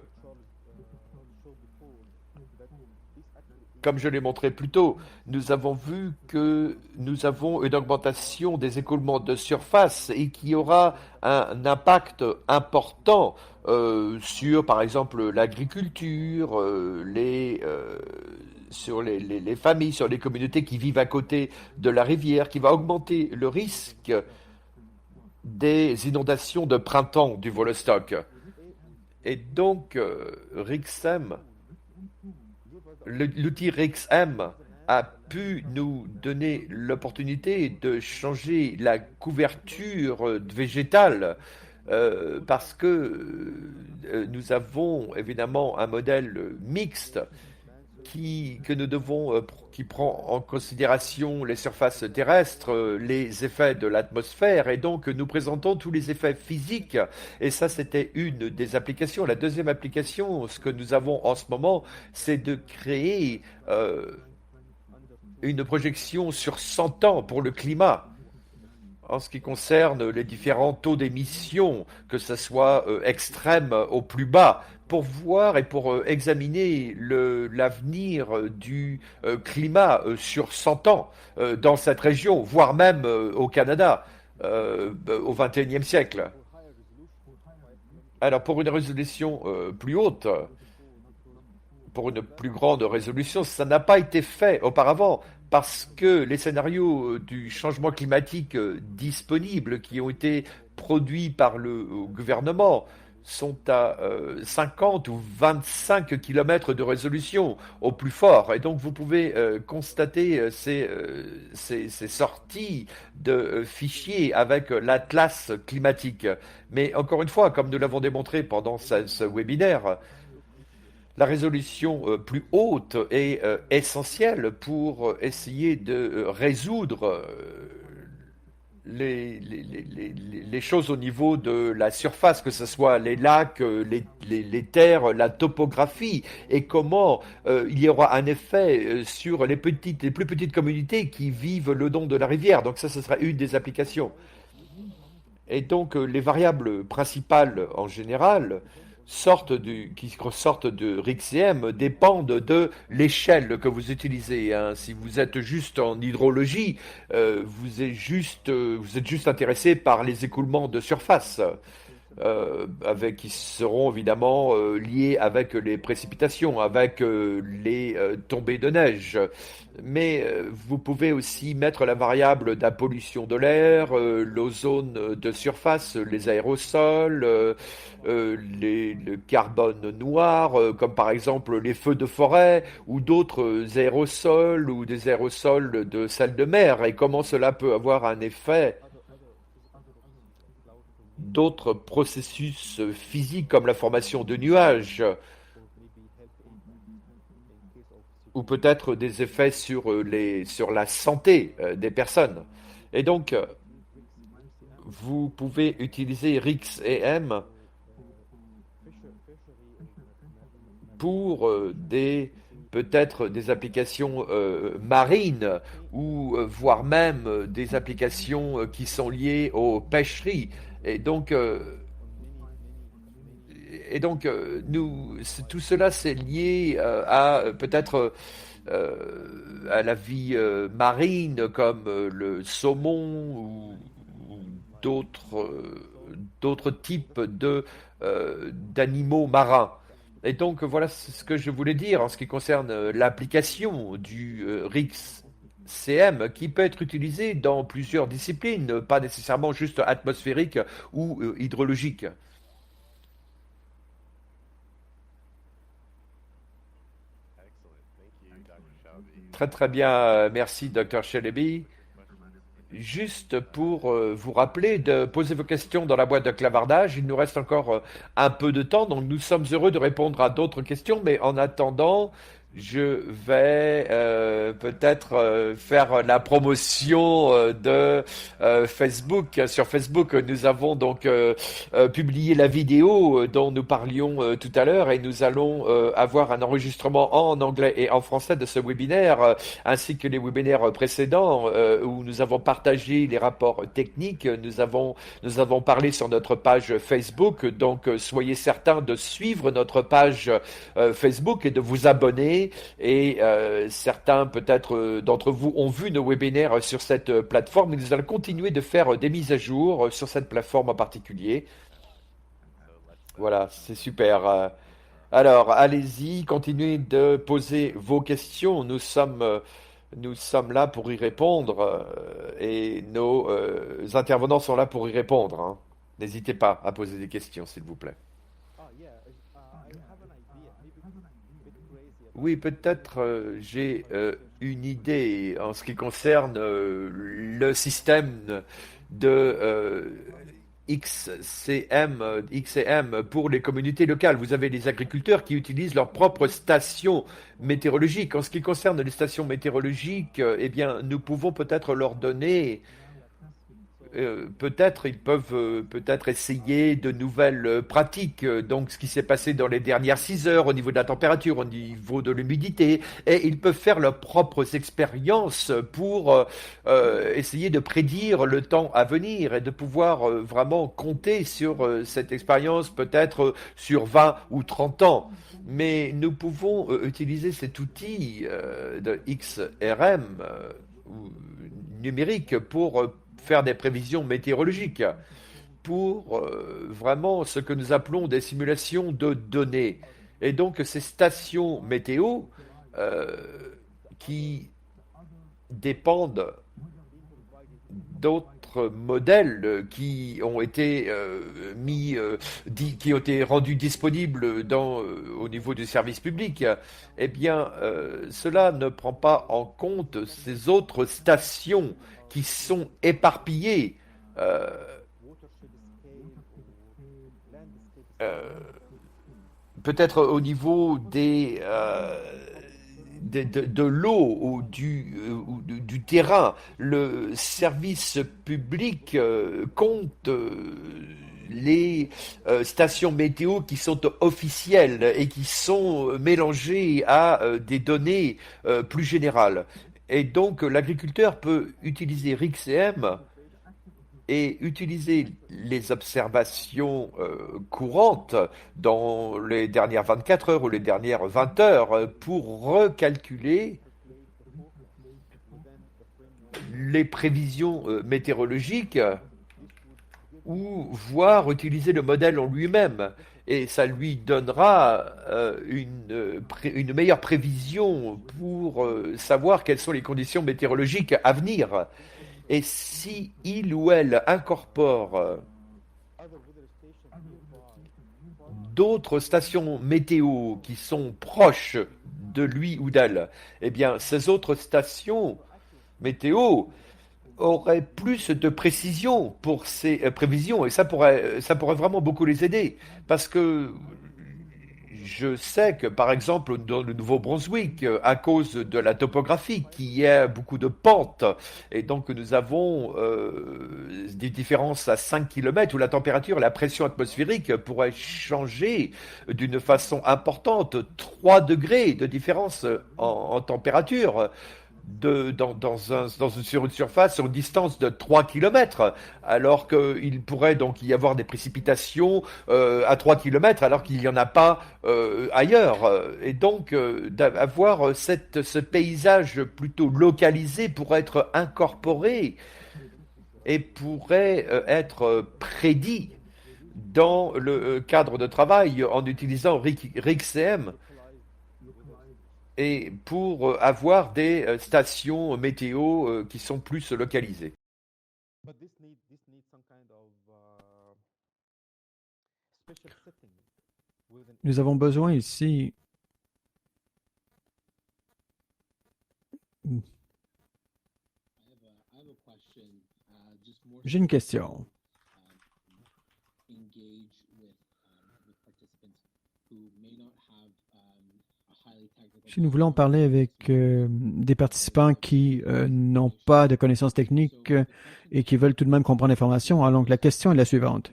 comme je l'ai montré plus tôt, nous avons vu que nous avons une augmentation des écoulements de surface et qui aura un impact important sur, par exemple, l'agriculture, sur les familles, sur les communautés qui vivent à côté de la rivière, qui va augmenter le risque des inondations de printemps du Vostok. Et donc, l'outil RIXM a pu nous donner l'opportunité de changer la couverture végétale parce que nous avons évidemment un modèle mixte qui prend en considération les surfaces terrestres, les effets de l'atmosphère, et donc nous présentons tous les effets physiques. Et ça, c'était une des applications. La deuxième application, ce que nous avons en ce moment, c'est de créer une projection sur 100 ans pour le climat. En ce qui concerne les différents taux d'émission, que ce soit extrême au plus bas, pour voir et pour examiner l'avenir du climat sur 100 ans dans cette région, voire même au Canada au XXIe siècle. Alors pour une résolution plus haute, pour une plus grande résolution, ça n'a pas été fait auparavant parce que les scénarios du changement climatique disponibles qui ont été produits par le gouvernement sont à 50 ou 25 kilomètres de résolution au plus fort. Et donc vous pouvez constater ces sorties de fichiers avec l'atlas climatique. Mais encore une fois, comme nous l'avons démontré pendant ce webinaire, la résolution plus haute est essentielle pour essayer de résoudre les choses au niveau de la surface, que ce soit les lacs, les terres, la topographie, et comment il y aura un effet sur les plus petites communautés qui vivent le long de la rivière. Donc ça, ce sera une des applications. Et donc, les variables principales en général qui sortent de RICM dépendent de l'échelle que vous utilisez, hein. Si vous êtes juste en hydrologie, vous êtes juste intéressé par les écoulements de surface qui seront évidemment liés avec les précipitations, avec les tombées de neige. Mais vous pouvez aussi mettre la variable de la pollution de l'air, l'ozone de surface, les aérosols, le carbone noir, comme par exemple les feux de forêt ou d'autres aérosols ou des aérosols de salles de mer, et comment cela peut avoir un effet d'autres processus physiques comme la formation de nuages ou peut-être des effets sur la santé des personnes. Et donc, vous pouvez utiliser RIX et M pour peut-être des applications marines ou voire même des applications qui sont liées aux pêcheries. Et donc, tout cela, c'est lié à peut-être à la vie marine, comme le saumon ou d'autres d'autres types d'animaux marins. Et donc, voilà ce que je voulais dire en ce qui concerne l'application du RIX CM qui peut être utilisé dans plusieurs disciplines, pas nécessairement juste atmosphérique ou hydrologique. Très très bien, merci Dr. Shelebi. Juste pour vous rappeler de poser vos questions dans la boîte de clavardage, il nous reste encore un peu de temps, donc nous sommes heureux de répondre à d'autres questions, mais en attendant, je vais peut-être faire la promotion de Facebook. Sur Facebook, nous avons donc publié la vidéo dont nous parlions tout à l'heure, et nous allons avoir un enregistrement en anglais et en français de ce webinaire, ainsi que les webinaires précédents où nous avons partagé les rapports techniques. Nous avons parlé sur notre page Facebook, donc soyez certains de suivre notre page Facebook et de vous abonner. Et certains peut-être d'entre vous ont vu nos webinaires sur cette plateforme, et nous allons continuer de faire des mises à jour sur cette plateforme en particulier. Voilà, c'est super. Alors, allez-y, continuez de poser vos questions. Nous sommes là pour y répondre et nos intervenants sont là pour y répondre, hein. N'hésitez pas à poser des questions, s'il vous plaît. Oui, peut-être j'ai une idée en ce qui concerne le système de XCM pour les communautés locales. Vous avez les agriculteurs qui utilisent leur propre station météorologique. En ce qui concerne les stations météorologiques, eh bien, nous pouvons peut-être leur donner peut-être ils peuvent peut-être essayer de nouvelles pratiques. Donc, ce qui s'est passé dans les dernières 6 heures au niveau de la température, au niveau de l'humidité, et ils peuvent faire leurs propres expériences pour essayer de prédire le temps à venir et de pouvoir vraiment compter sur cette expérience, peut-être sur 20 ou 30 ans. Mais nous pouvons utiliser cet outil de XRM ou numérique pour faire des prévisions météorologiques, pour vraiment ce que nous appelons des simulations de données. Et donc ces stations météo qui dépendent d'autres d'autres modèles qui ont été qui ont été rendus disponibles au niveau du service public, eh bien, cela ne prend pas en compte ces autres stations qui sont éparpillées. euh, euh, Peut-être au niveau de l'eau ou du terrain. Le service public compte les stations météo qui sont officielles et qui sont mélangées à des données plus générales. Et donc l'agriculteur peut utiliser RIXM et utiliser les observations courantes dans les dernières 24 heures ou les dernières 20 heures pour recalculer les prévisions météorologiques ou voir utiliser le modèle en lui-même. Et ça lui donnera une meilleure prévision pour savoir quelles sont les conditions météorologiques à venir. Et si il ou elle incorpore d'autres stations météo qui sont proches de lui ou d'elle, eh bien, ces autres stations météo auraient plus de précision pour ces prévisions et ça pourrait vraiment beaucoup les aider. Parce que je sais que, par exemple, dans le Nouveau-Brunswick, à cause de la topographie, qui a beaucoup de pentes, et donc nous avons des différences à 5 km où la température et la pression atmosphérique pourraient changer d'une façon importante, 3 degrés de différence en température sur une surface sur une distance de 3 km, alors qu'il pourrait donc y avoir des précipitations à 3 km alors qu'il n'y en a pas ailleurs. Et donc avoir ce paysage plutôt localisé pourrait être incorporé et pourrait être prédit dans le cadre de travail en utilisant RIXCM et pour avoir des stations météo qui sont plus localisées. Nous avons besoin ici. J'ai une question. Si nous voulons parler avec des participants qui n'ont pas de connaissances techniques et qui veulent tout de même comprendre l'information, alors la question est la suivante.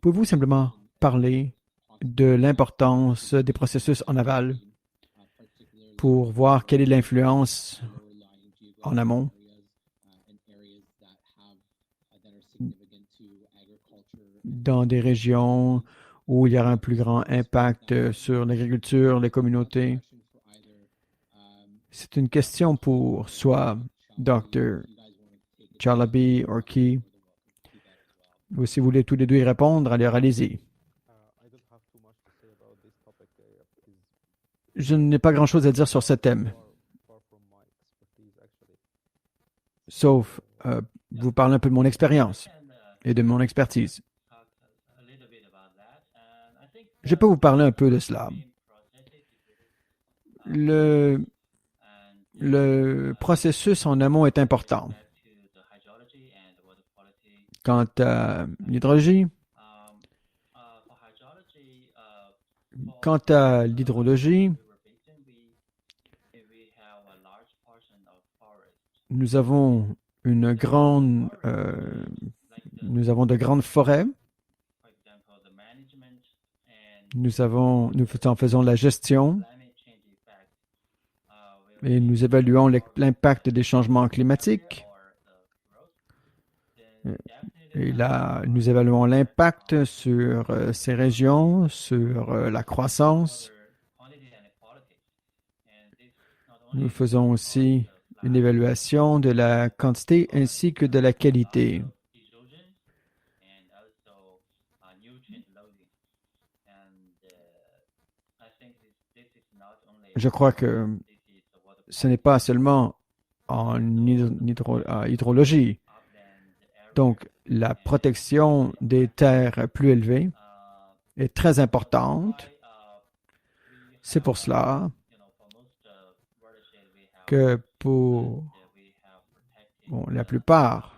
Pouvez-vous simplement parler de l'importance des processus en aval pour voir quelle est l'influence en amont dans des régions où il y aura un plus grand impact sur l'agriculture, les communautés? C'est une question pour soit Dr. Chalabi ou qui. Ou si vous voulez tous les deux y répondre, allez-y. Je n'ai pas grand-chose à dire sur ce thème. Sauf vous parler un peu de mon expérience et de mon expertise. Je peux vous parler un peu de cela. Le processus en amont est important. Quant à l'hydrologie, nous avons de grandes forêts. Nous en faisons la gestion et nous évaluons l'impact des changements climatiques. Et là, nous évaluons l'impact sur ces régions, sur la croissance. Nous faisons aussi une évaluation de la quantité ainsi que de la qualité. Je crois que ce n'est pas seulement en hydrologie. Donc, la protection des terres plus élevées est très importante. C'est pour cela que pour la plupart,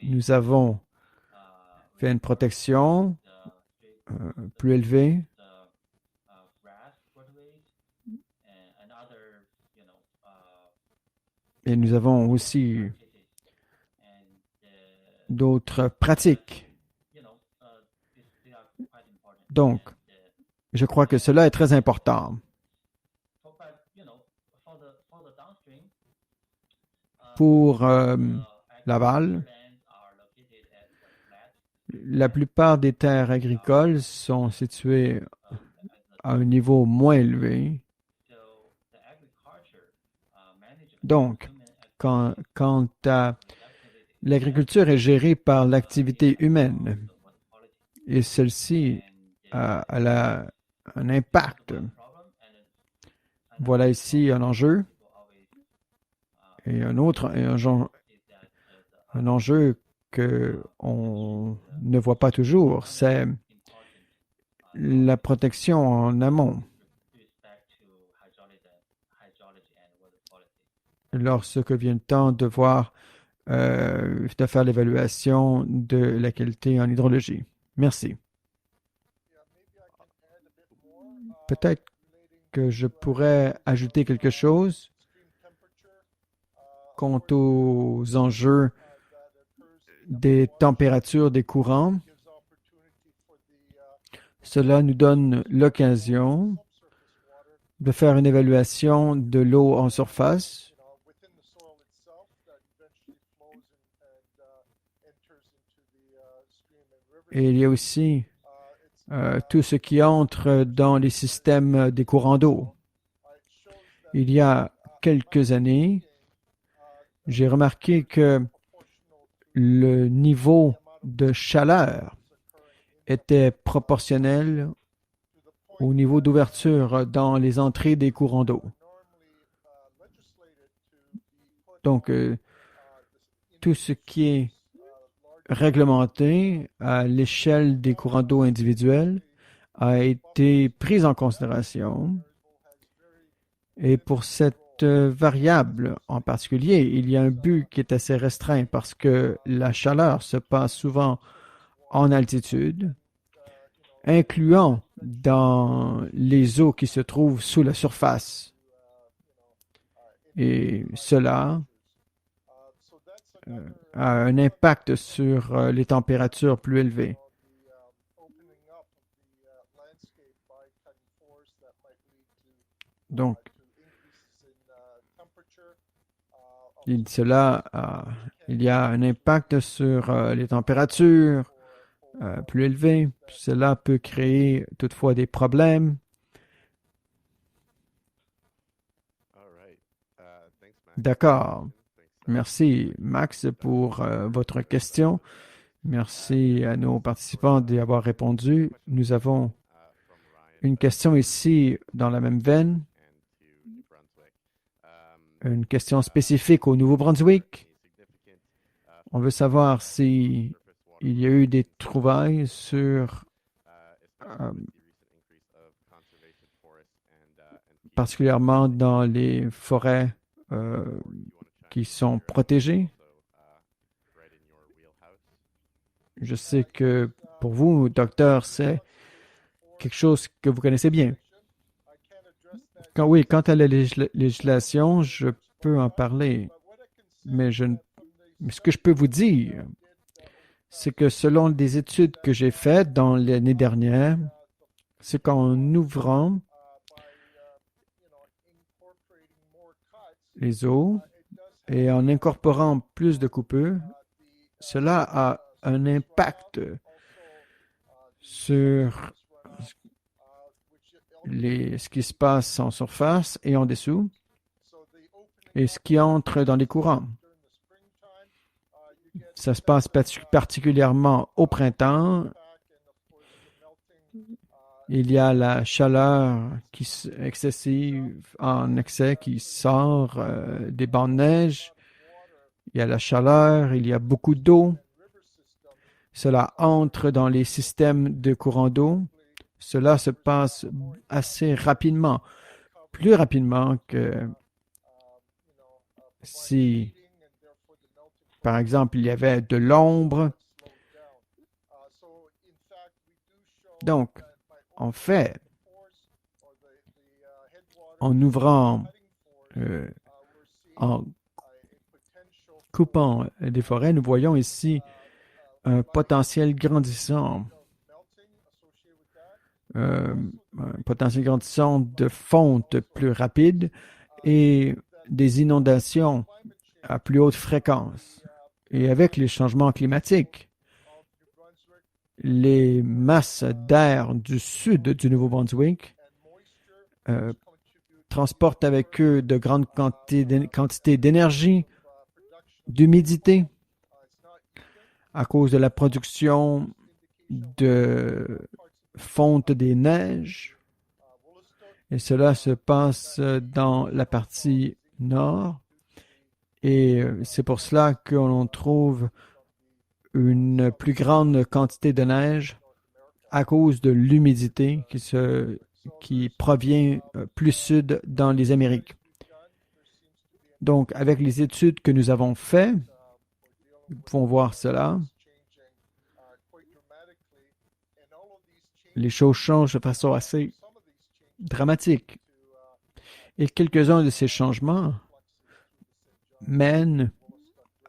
nous avons fait une protection plus élevée. Et nous avons aussi d'autres pratiques. Donc, je crois que cela est très important. Pour l'aval, la plupart des terres agricoles sont situées à un niveau moins élevé. Donc, quand l'agriculture est gérée par l'activité humaine et celle-ci a un impact. Voilà ici un enjeu et un enjeu qu'on ne voit pas toujours, c'est la protection en amont. Lorsque vient le temps de faire l'évaluation de la qualité en hydrologie. Merci. Peut-être que je pourrais ajouter quelque chose quant aux enjeux des températures des courants. Cela nous donne l'occasion de faire une évaluation de l'eau en surface. Et il y a aussi tout ce qui entre dans les systèmes des courants d'eau. Il y a quelques années, j'ai remarqué que le niveau de chaleur était proportionnel au niveau d'ouverture dans les entrées des courants d'eau. Donc, tout ce qui est réglementé à l'échelle des courants d'eau individuels a été pris en considération. Et pour cette variable en particulier, il y a un but qui est assez restreint parce que la chaleur se passe souvent en altitude, incluant dans les eaux qui se trouvent sous la surface. Et cela a un impact sur les températures plus élevées. Donc, il y a un impact sur les températures plus élevées. Cela peut créer toutefois des problèmes. D'accord. Merci, Max, pour votre question. Merci à nos participants d'y avoir répondu. Nous avons une question ici dans la même veine. Une question spécifique au Nouveau-Brunswick. On veut savoir s'il y a eu des trouvailles sur particulièrement dans les forêts qui sont protégées. Je sais que pour vous, docteur, c'est quelque chose que vous connaissez bien. Quant à la législation, je peux en parler, mais ce que je peux vous dire, c'est que selon des études que j'ai faites dans l'année dernière, c'est qu'en ouvrant les eaux et en incorporant plus de coupures, cela a un impact sur ce qui se passe en surface et en dessous et ce qui entre dans les courants. Ça se passe particulièrement au printemps. Il y a la chaleur excessive en excès qui sort des bancs de neige Il y a la chaleur, il y a beaucoup d'eau. Cela entre dans les systèmes de courant d'eau. Cela se passe assez rapidement, plus rapidement que si, par exemple, il y avait de l'ombre. Donc, en fait, en ouvrant, en coupant des forêts, nous voyons ici un potentiel grandissant, un potentiel grandissant de fonte plus rapide et des inondations à plus haute fréquence. Et avec les changements climatiques, les masses d'air du sud du Nouveau-Brunswick transportent avec eux de grandes quantités d'énergie, d'humidité, à cause de la production de fonte des neiges. Et cela se passe dans la partie nord. Et c'est pour cela qu'on trouve une plus grande quantité de neige à cause de l'humidité qui provient plus sud dans les Amériques. Donc, avec les études que nous avons faites, nous pouvons voir cela. Les choses changent de façon assez dramatique. Et quelques-uns de ces changements mènent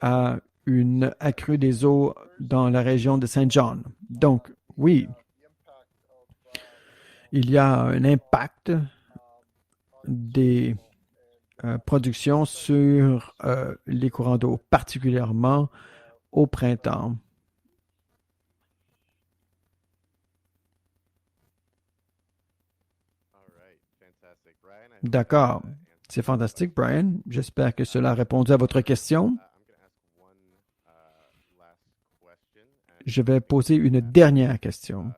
à une accrue des eaux dans la région de Saint John. Donc, oui, il y a un impact des productions sur les courants d'eau, particulièrement au printemps. D'accord. C'est fantastique, Brian. J'espère que cela a répondu à votre question. Je vais poser une dernière question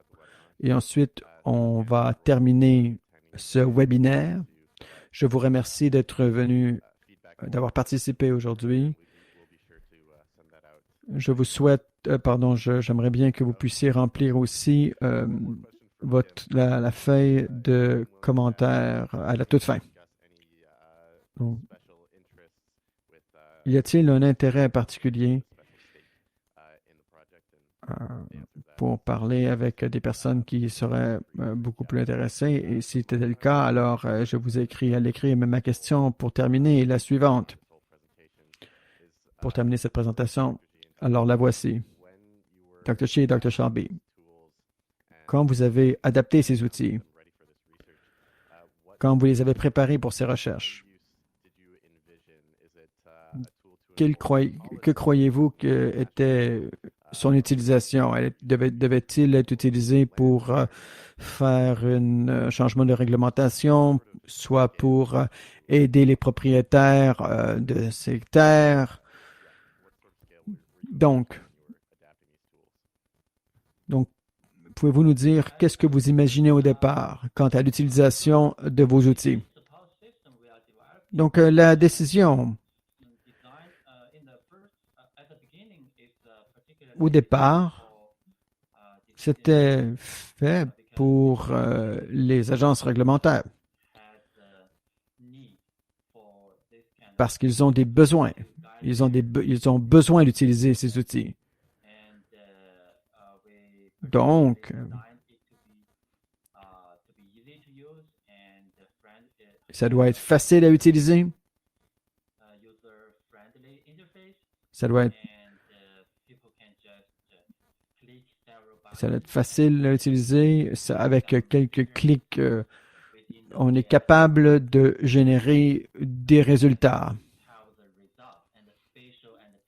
et ensuite on va terminer ce webinaire. Je vous remercie d'être venu, d'avoir participé aujourd'hui. Je vous souhaite, j'aimerais bien que vous puissiez remplir aussi la feuille de commentaires à la toute fin. Donc, y a-t-il un intérêt particulier pour parler avec des personnes qui seraient beaucoup plus intéressées? Et si c'était le cas, alors je vous ai écrit à l'écrit, mais ma question pour terminer est la suivante. Pour terminer cette présentation, alors la voici. Dr. Shea et Dr. Shelby, quand vous avez adapté ces outils, quand vous les avez préparés pour ces recherches, que croyez-vous que était son utilisation? Devait-il être utilisé pour faire un changement de réglementation, soit pour aider les propriétaires de ces terres? Donc, pouvez-vous nous dire qu'est-ce que vous imaginez au départ quant à l'utilisation de vos outils? Donc, la décision au départ, c'était fait pour les agences réglementaires parce qu'ils ont des besoins. Ils ont besoin d'utiliser ces outils. Donc, ça doit être facile à utiliser. Ça doit être facile à utiliser. Avec quelques clics, on est capable de générer des résultats.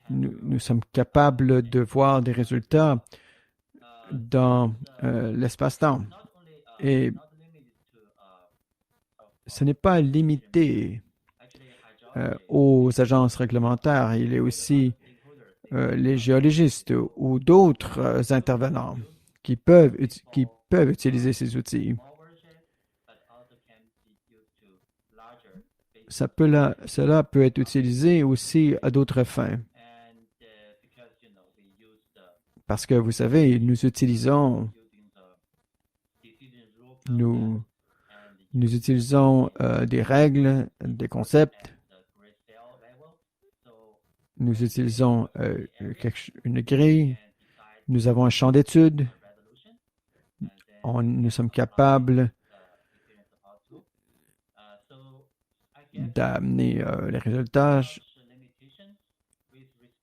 Nous sommes capables de voir des résultats dans l'espace-temps. Et ce n'est pas limité aux agences réglementaires. Il y a aussi les géologistes ou d'autres intervenants qui peuvent utiliser ces outils. Cela peut être utilisé aussi à d'autres fins. parce que vous savez, nous, nous utilisons des règles, des concepts, nous utilisons une grille, nous avons un champ d'études, nous sommes capables d'amener les résultats.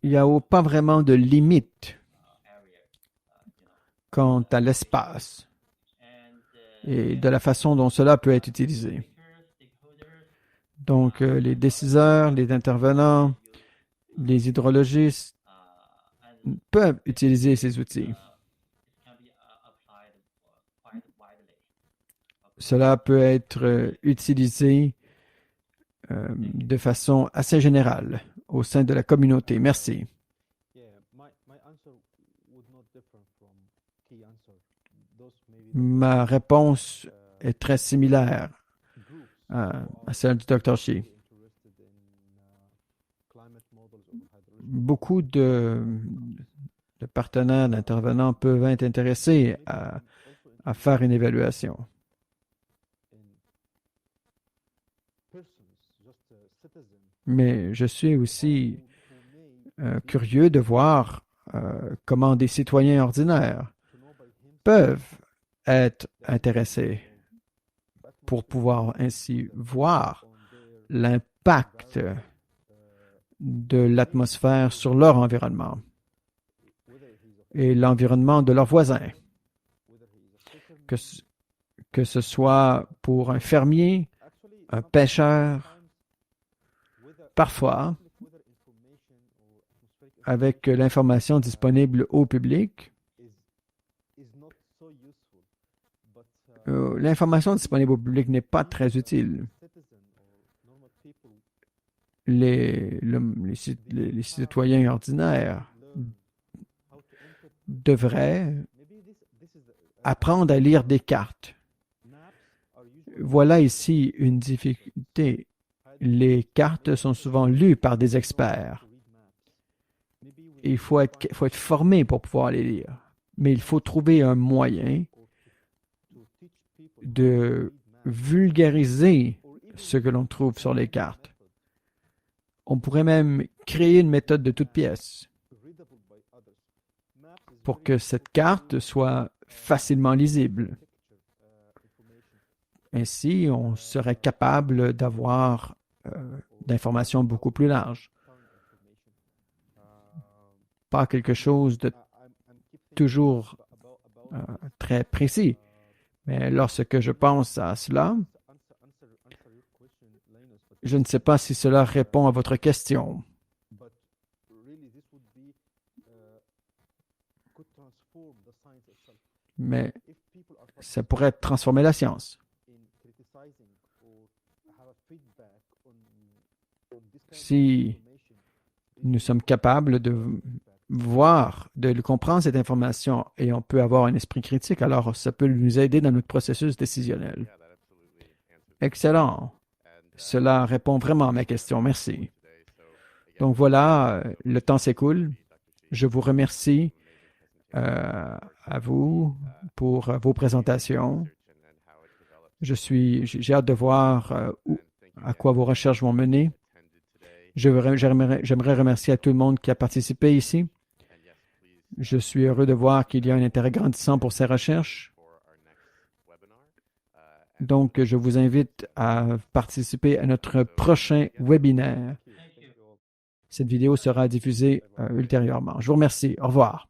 Il n'y a pas vraiment de limite quant à l'espace et de la façon dont cela peut être utilisé. Donc, les décideurs, les intervenants, les hydrologistes peuvent utiliser ces outils. Cela peut être utilisé de façon assez générale au sein de la communauté. Merci. Ma réponse est très similaire à celle du Dr. Shi. Beaucoup de partenaires, d'intervenants peuvent être intéressés à faire une évaluation. Mais je suis aussi curieux de voir comment des citoyens ordinaires peuvent être intéressés pour pouvoir ainsi voir l'impact de l'atmosphère sur leur environnement et l'environnement de leurs voisins. Que ce soit pour un fermier, un pêcheur, parfois, avec l'information disponible au public, l'information disponible au public n'est pas très utile. Les citoyens ordinaires devraient apprendre à lire des cartes. Voilà ici une difficulté. Les cartes sont souvent lues par des experts. Il faut être formé pour pouvoir les lire. Mais il faut trouver un moyen de vulgariser ce que l'on trouve sur les cartes. On pourrait même créer une méthode de toute pièce pour que cette carte soit facilement lisible. Ainsi, on serait capable d'avoir d'informations beaucoup plus larges. Pas quelque chose de toujours très précis. Mais lorsque je pense à cela, je ne sais pas si cela répond à votre question. Mais ça pourrait transformer la science. Si nous sommes capables de voir, de comprendre cette information et on peut avoir un esprit critique, alors ça peut nous aider dans notre processus décisionnel. Excellent. Cela répond vraiment à ma question. Merci. Donc voilà, le temps s'écoule. Je vous remercie à vous pour vos présentations. J'ai hâte de voir à quoi vos recherches vont mener. J'aimerais remercier à tout le monde qui a participé ici. Je suis heureux de voir qu'il y a un intérêt grandissant pour ces recherches. Donc, je vous invite à participer à notre prochain webinaire. Cette vidéo sera diffusée ultérieurement. Je vous remercie. Au revoir.